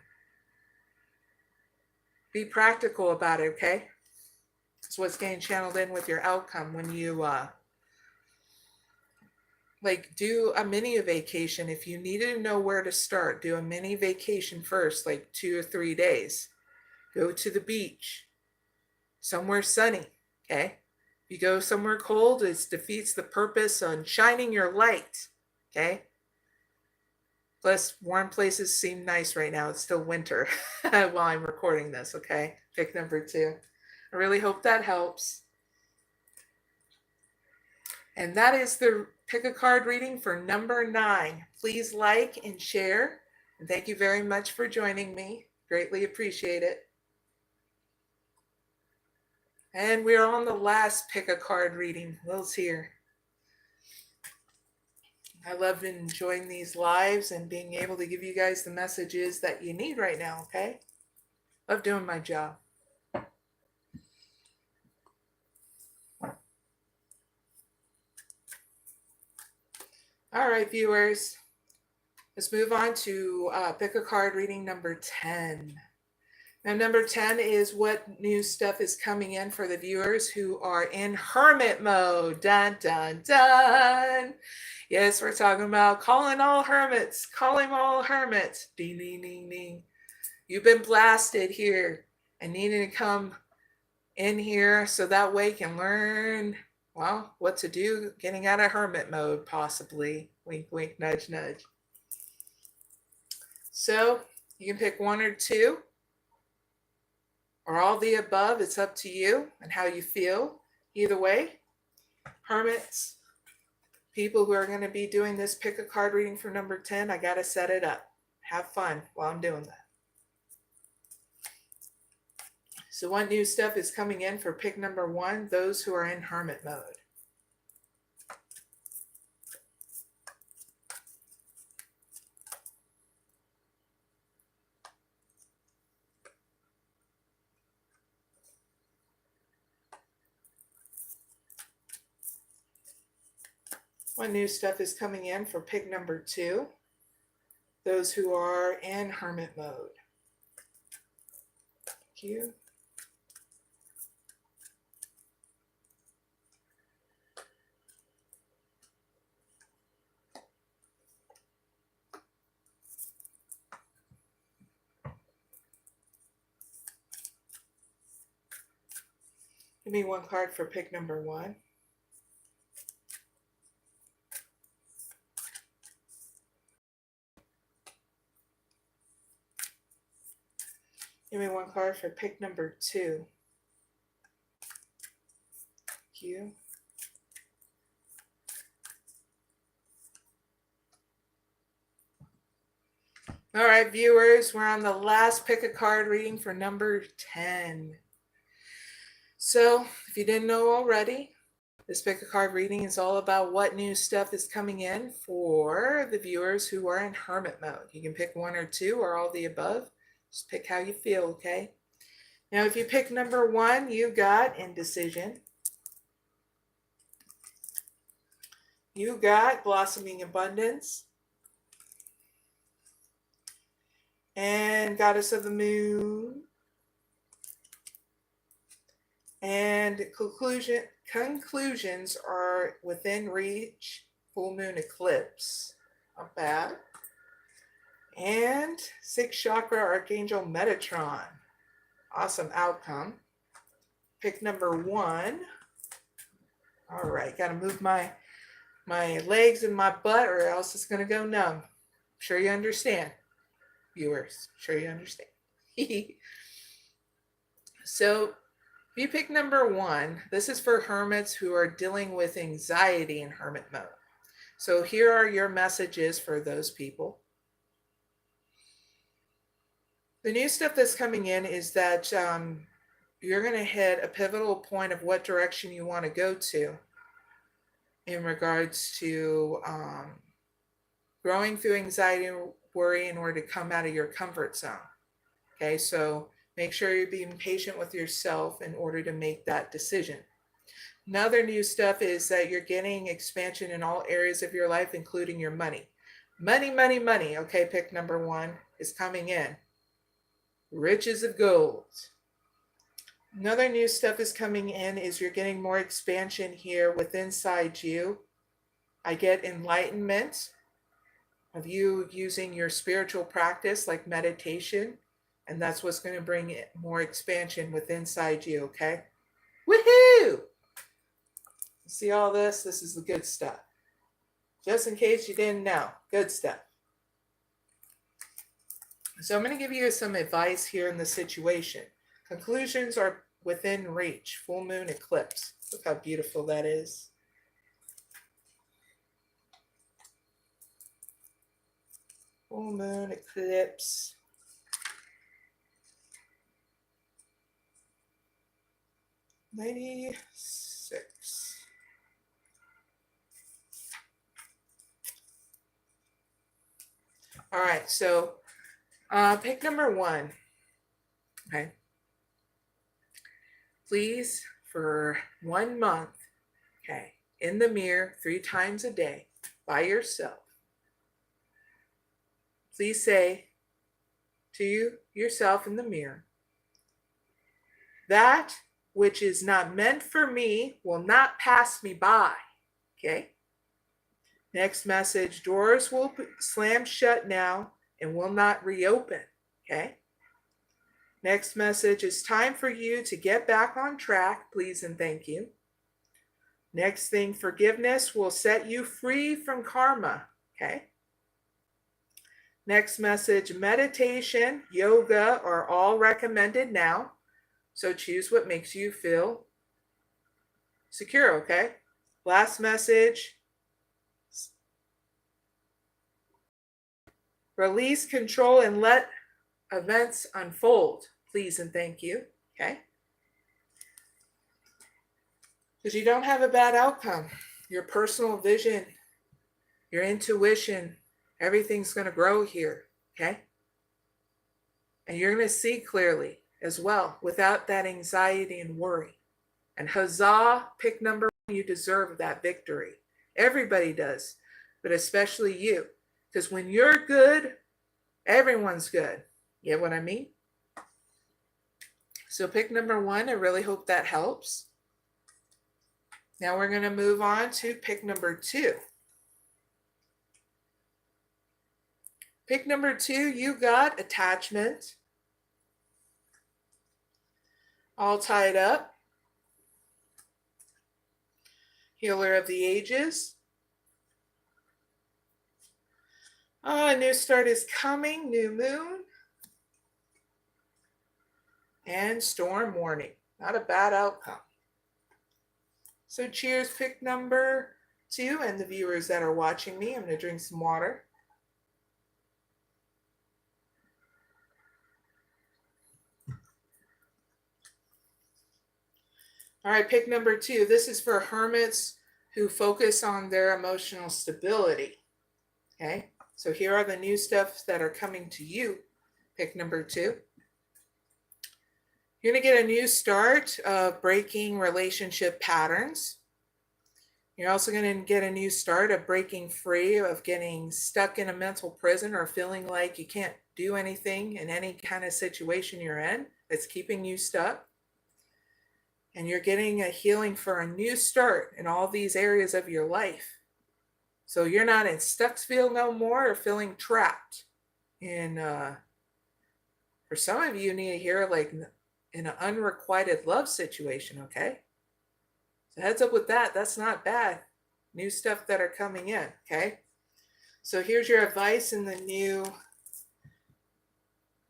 Be practical about it, okay? That's what's getting channeled in with your outcome when you do a mini vacation. If you needed to know where to start, do a mini vacation first, like 2 or 3 days. Go to the beach, somewhere sunny, okay? If you go somewhere cold, it defeats the purpose on shining your light, okay? Plus, warm places seem nice right now. It's still winter while I'm recording this, okay? Pick number 2. I really hope that helps. And that is the pick a card reading for number 9. Please like and share. And thank you very much for joining me. Greatly appreciate it. And we're on the last pick a card reading. Will's here. I love enjoying these lives and being able to give you guys the messages that you need right now, okay? Love doing my job. All right, viewers. Let's move on to pick a card reading number 10. Now, number 10 is what new stuff is coming in for the viewers who are in hermit mode. Dun, dun, dun. Yes, we're talking about calling all hermits. Calling all hermits. Ding, ding, ding, ding. You've been blasted here and needing to come in here so that way you can learn, well, what to do getting out of hermit mode, possibly. Wink, wink, nudge, nudge. So you can pick one or two or all the above. It's up to you and how you feel. Either way, hermits, people who are going to be doing this pick a card reading for number 10, I got to set it up. Have fun while I'm doing that. So what new stuff is coming in for pick number 1, those who are in hermit mode? What new stuff is coming in for pick number 2, those who are in hermit mode? Thank you. Give me one card for pick number 1. Give me one card for pick number 2. Thank you. All right, viewers, we're on the last pick a card reading for number 10. So, if you didn't know already, this pick a card reading is all about what new stuff is coming in for the viewers who are in hermit mode. You can pick one or two or all the above. Just pick how you feel, okay? Now, if you pick number 1, you got indecision. You got blossoming abundance. And goddess of the moon. And conclusions are within reach. Full moon eclipse. Not bad. And 6th chakra archangel Metatron. Awesome outcome. Pick number 1. All right, got to move my legs and my butt or else it's going to go numb. Sure you understand, viewers. Sure you understand. So if you pick number 1, this is for hermits who are dealing with anxiety in hermit mode. So here are your messages for those people. The new stuff that's coming in is that you're going to hit a pivotal point of what direction you want to go to in regards to growing through anxiety and worry in order to come out of your comfort zone. Okay, so make sure you're being patient with yourself in order to make that decision. Another new stuff is that you're getting expansion in all areas of your life, including your money. Money, money, money. Okay, pick number 1 is coming in. Riches of gold. Another new stuff is coming in is you're getting more expansion here within inside you. I get enlightenment of you using your spiritual practice like meditation, and that's what's going to bring more expansion within inside you, okay? Woohoo! See all this? This is the good stuff. Just in case you didn't know, good stuff. So I'm going to give you some advice here in the situation. Conclusions are within reach. Full moon eclipse. Look how beautiful that is. Full moon eclipse. '96. All right, so pick number 1. Okay. Please, for 1 month, okay, in the mirror 3 times a day by yourself, please say to yourself in the mirror, that which is not meant for me will not pass me by. Okay. Next message, doors will slam shut now and will not reopen. Okay. Next message, it's time for you to get back on track, please and thank you. Next thing, forgiveness will set you free from karma. Okay. Next message, meditation, yoga are all recommended now. So choose what makes you feel secure, okay? Last message, release control and let events unfold, please and thank you, okay? Because you don't have a bad outcome. Your personal vision, your intuition, everything's going to grow here, okay? And you're going to see clearly as well without that anxiety and worry. And huzzah, pick number 1, you deserve that victory. Everybody does, but especially you. Because when you're good, everyone's good. You get what I mean? So pick number 1. I really hope that helps. Now we're going to move on to pick number 2. Pick number 2, you got attachment. All tied up. Healer of the ages. A new start is coming. New moon. And storm warning. Not a bad outcome. So cheers, pick number 2, and the viewers that are watching me. I'm going to drink some water. All right, pick number 2. This is for hermits who focus on their emotional stability. Okay, so here are the new stuff that are coming to you. Pick number 2. You're going to get a new start of breaking relationship patterns. You're also going to get a new start of breaking free of getting stuck in a mental prison or feeling like you can't do anything in any kind of situation you're in that's keeping you stuck. And you're getting a healing for a new start in all these areas of your life. So you're not in Stucksville no more or feeling trapped. And for some of you need to hear like in an unrequited love situation, okay? So heads up with that. That's not bad. New stuff that are coming in, okay? So here's your advice in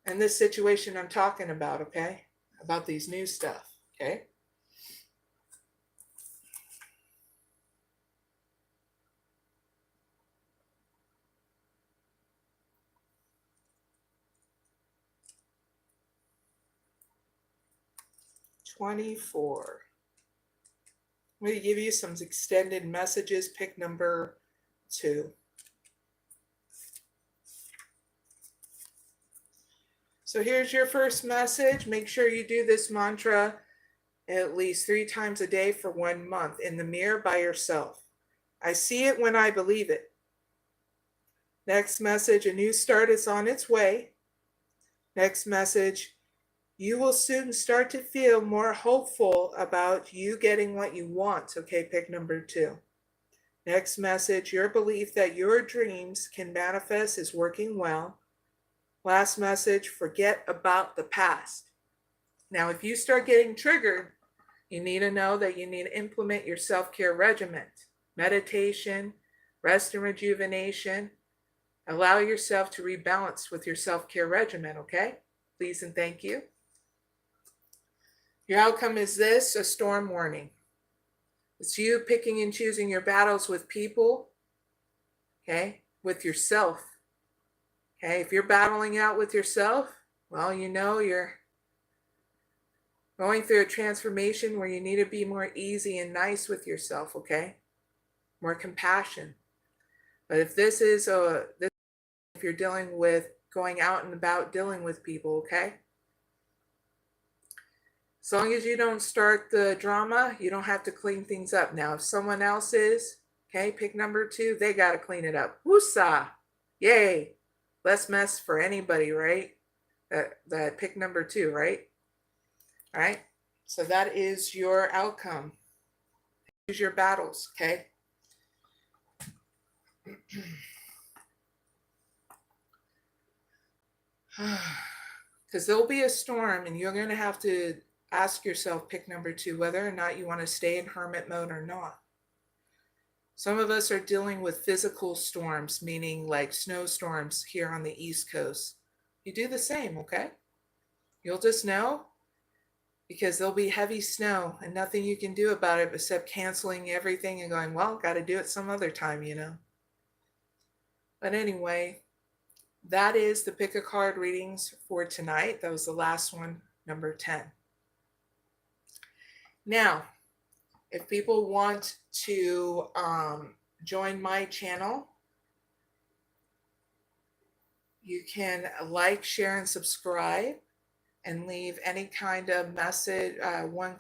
this situation I'm talking about, okay? About these new stuff, okay? $24. I'm going to give you some extended messages. Pick number 2. So here's your first message. Make sure you do this mantra at least 3 times a day for 1 month in the mirror by yourself. I see it when I believe it. Next message, a new start is on its way. Next message, you will soon start to feel more hopeful about you getting what you want. Okay, pick number 2. Next message, your belief that your dreams can manifest is working well. Last message, forget about the past. Now, if you start getting triggered, you need to know that you need to implement your self-care regimen. Meditation, rest and rejuvenation. Allow yourself to rebalance with your self-care regimen, okay? Please and thank you. Your outcome is this, a storm warning. It's you picking and choosing your battles with people, okay, with yourself. Okay, if you're battling out with yourself, well, you know you're going through a transformation where you need to be more easy and nice with yourself, okay? More compassion. But if this is if you're dealing with going out and about dealing with people, okay? As long as you don't start the drama, you don't have to clean things up. Now, if someone else is, okay, pick number 2, they got to clean it up. Woosah! Yay! Less mess for anybody, right? That pick number 2, right? All right. So that is your outcome. Choose your battles, okay? Because there'll be a storm and you're going to have to ask yourself, pick number 2, whether or not you want to stay in hermit mode or not. Some of us are dealing with physical storms, meaning like snowstorms here on the East Coast. You do the same, okay? You'll just know, because there'll be heavy snow and nothing you can do about it except canceling everything and going, well, got to do it some other time, you know. But anyway, that is the pick a card readings for tonight. That was the last one, number 10. Now, if people want to join my channel, you can like, share, and subscribe, and leave any kind of message, one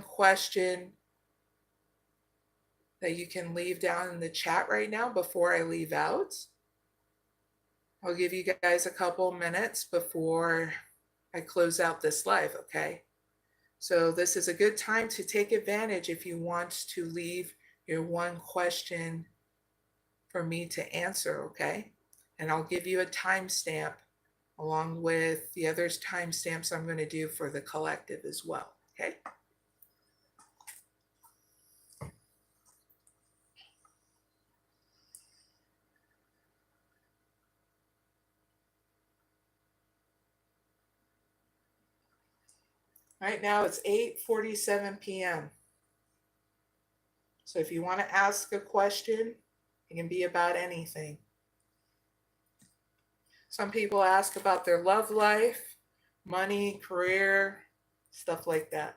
question that you can leave down in the chat right now before I leave out. I'll give you guys a couple minutes before I close out this live, okay? So this is a good time to take advantage if you want to leave your one question for me to answer, okay? And I'll give you a timestamp along with the other timestamps I'm going to do for the collective as well, okay? Right now it's 8:47 p.m. So if you want to ask a question, it can be about anything. Some people ask about their love life, money, career, stuff like that.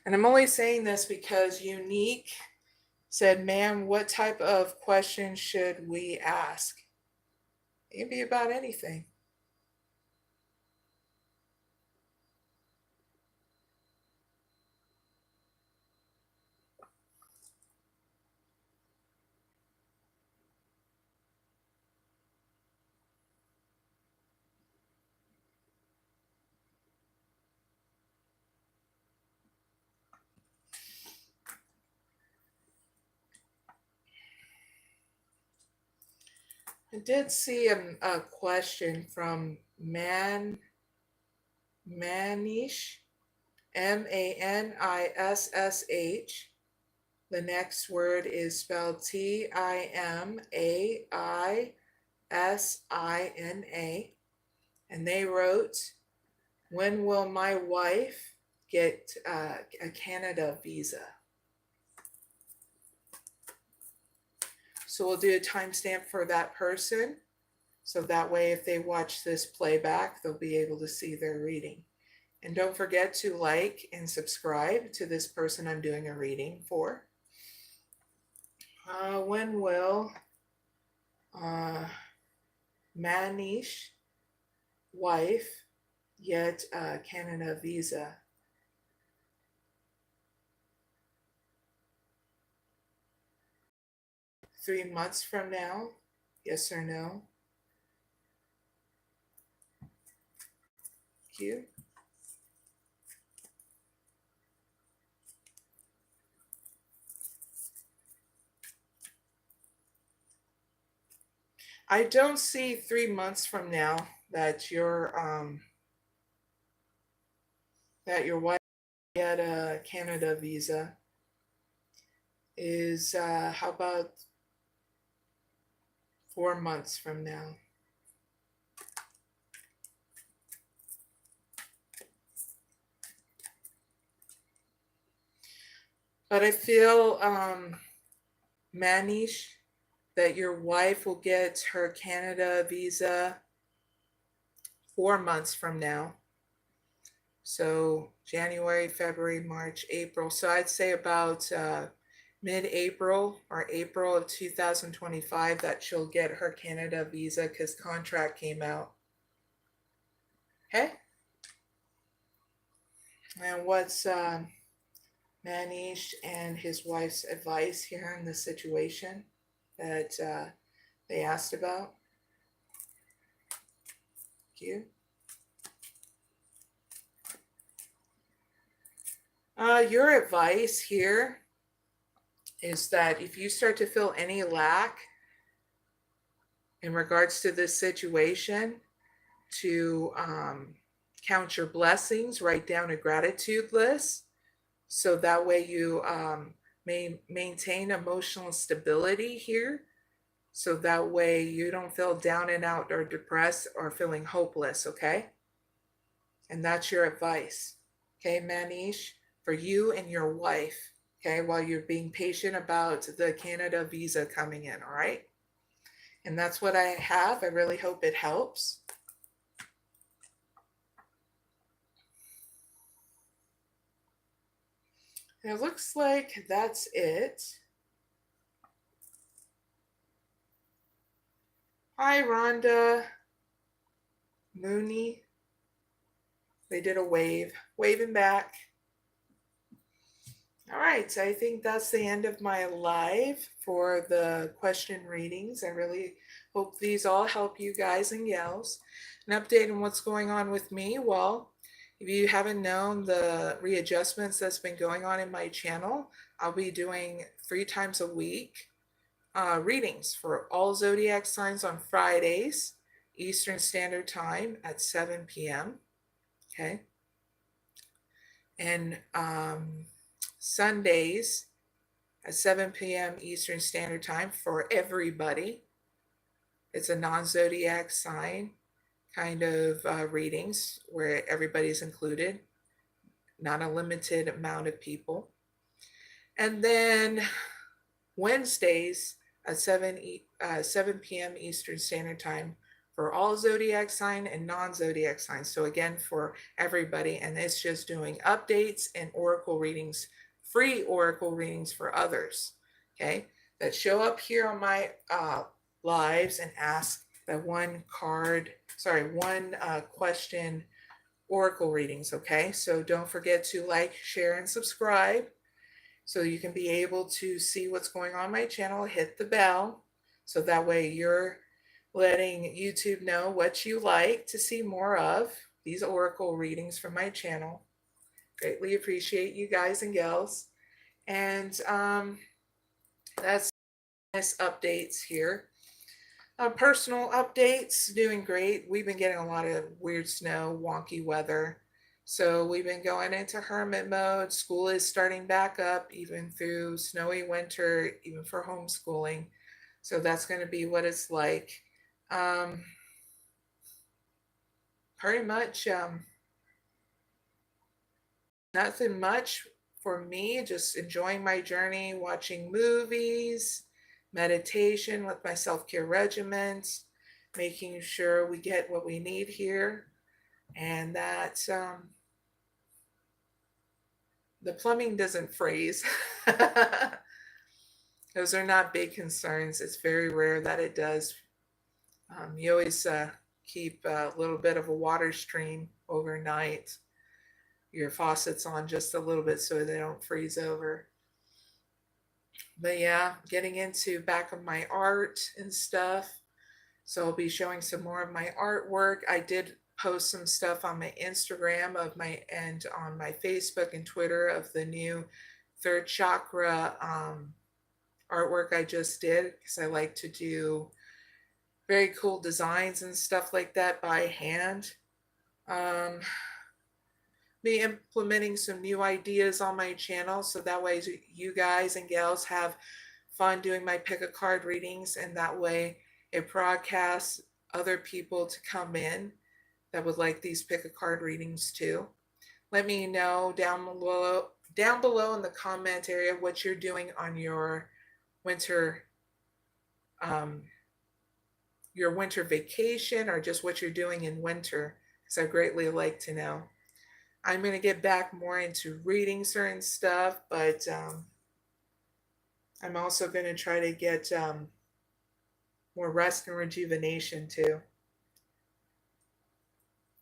And I'm only saying this because Unique said, ma'am, what type of question should we ask? It can be about anything. I did see a question from Manish, MANISSH. The next word is spelled TIMAISINA. And they wrote, when will my wife get a Canada visa? So we'll do a timestamp for that person. So that way, if they watch this playback, they'll be able to see their reading. And don't forget to like and subscribe to this person I'm doing a reading for. When will Manish wife get a Canada visa? Three months from now? Yes or no? Thank you. I don't see 3 months from now that your wife get a Canada visa. Is how about 4 months from now? But I feel, Manish, that your wife will get her Canada visa 4 months from now. So January, February, March, April. So I'd say about mid-April or April of 2025 that she'll get her Canada visa because contract came out. Okay? And what's Manish and his wife's advice here in the situation that they asked about? Thank you. Your advice here is that if you start to feel any lack in regards to this situation, to count your blessings, write down a gratitude list, so that way you may maintain emotional stability here, so that way you don't feel down and out or depressed or feeling hopeless, okay? And that's your advice, okay, Manish, for you and your wife, okay, while you're being patient about the Canada visa coming in, all right? And that's what I have. I really hope it helps. It looks like that's it. Hi, Rhonda. Mooney. They did a wave. Waving back. All right, so I think that's the end of my live for the question readings. I really hope these all help you guys and gals. An update on what's going on with me. Well, if you haven't known the readjustments that's been going on in my channel, I'll be doing 3 times a week readings for all zodiac signs on Fridays, Eastern Standard Time at 7 p.m. Okay. And Sundays at 7 p.m. Eastern Standard Time for everybody. It's a non-zodiac sign kind of readings where everybody's included, not a limited amount of people. And then Wednesdays at 7 p.m. Eastern Standard Time for all zodiac sign and non-zodiac signs. So again, for everybody, and it's just doing updates and oracle readings, free oracle readings for others, okay, that show up here on my lives and ask that one question oracle readings, okay? So don't forget to like, share, and subscribe so you can be able to see what's going on my channel. Hit the bell so that way you're letting YouTube know what you like to see more of, these oracle readings from my channel. Greatly appreciate you guys and gals. And that's nice updates here. Personal updates, doing great. We've been getting a lot of weird snow, wonky weather. So we've been going into hermit mode. School is starting back up, even through snowy winter, even for homeschooling. So that's going to be what it's like. Pretty much nothing much for me, just enjoying my journey, watching movies, meditation with my self-care regimens, making sure we get what we need here, and that the plumbing doesn't freeze. Those are not big concerns. It's very rare that it does. You always keep a little bit of a water stream overnight. Your faucets on just a little bit so they don't freeze over. But yeah, getting into back of my art and stuff. So I'll be showing some more of my artwork. I did post some stuff on my Instagram and on my Facebook and Twitter of the new third chakra artwork I just did, because I like to do very cool designs and stuff like that by hand. Be implementing some new ideas on my channel, so that way you guys and gals have fun doing my pick a card readings, and that way it broadcasts other people to come in that would like these pick a card readings too. Let me know down below in the comment area what you're doing on your winter vacation, or just what you're doing in winter, because I greatly like to know. I'm going to get back more into reading certain stuff, but I'm also going to try to get more rest and rejuvenation too,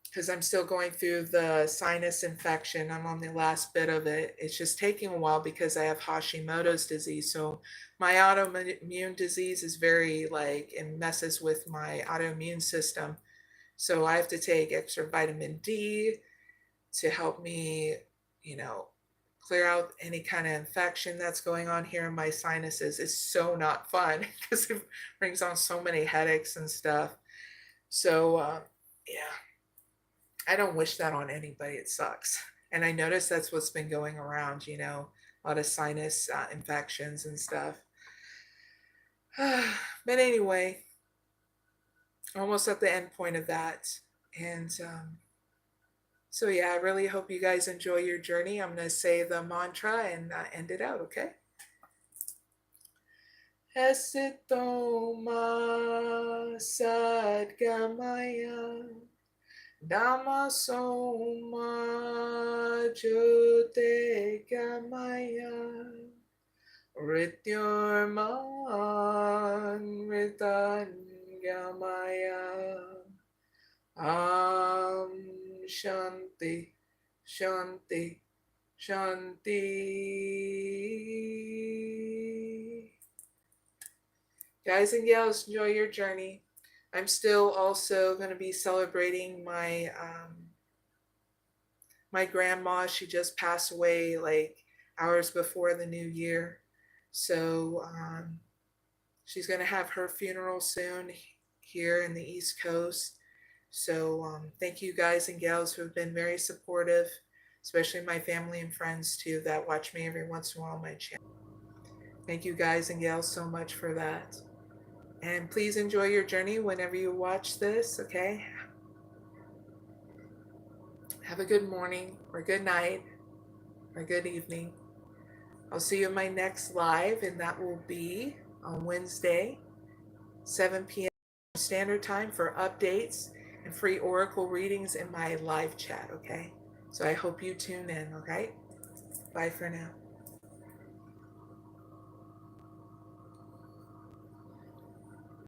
because I'm still going through the sinus infection. I'm on the last bit of it. It's just taking a while because I have Hashimoto's disease. So my autoimmune disease is very like, it messes with my autoimmune system. So I have to take extra vitamin D to help me, you know, clear out any kind of infection that's going on here in my sinuses. It's so not fun because it brings on so many headaches and stuff. So, yeah, I don't wish that on anybody. It sucks. And I noticed that's what's been going around, you know, a lot of sinus infections and stuff. But anyway, almost at the end point of that. And so, yeah, I really hope you guys enjoy your journey. I'm going to say the mantra and end it out, okay? Esitoma sadgamaya Damasoma Jyotigamaya Rityurman Ritangamaya Shanti Shanti Shanti. Guys and gals, enjoy your journey. I'm still also going to be celebrating my my grandma. She just passed away like hours before the new year. So she's going to have her funeral soon here in the East Coast. So thank you guys and gals who have been very supportive, especially my family and friends too that watch me every once in a while on my channel. Thank you guys and gals so much for that. And please enjoy your journey whenever you watch this, okay? Have a good morning or good night or good evening. I'll see you in my next live, and that will be on Wednesday, 7 p.m. Standard Time for updates and free oracle readings in my live chat, okay? So I hope you tune in, okay? Bye for now.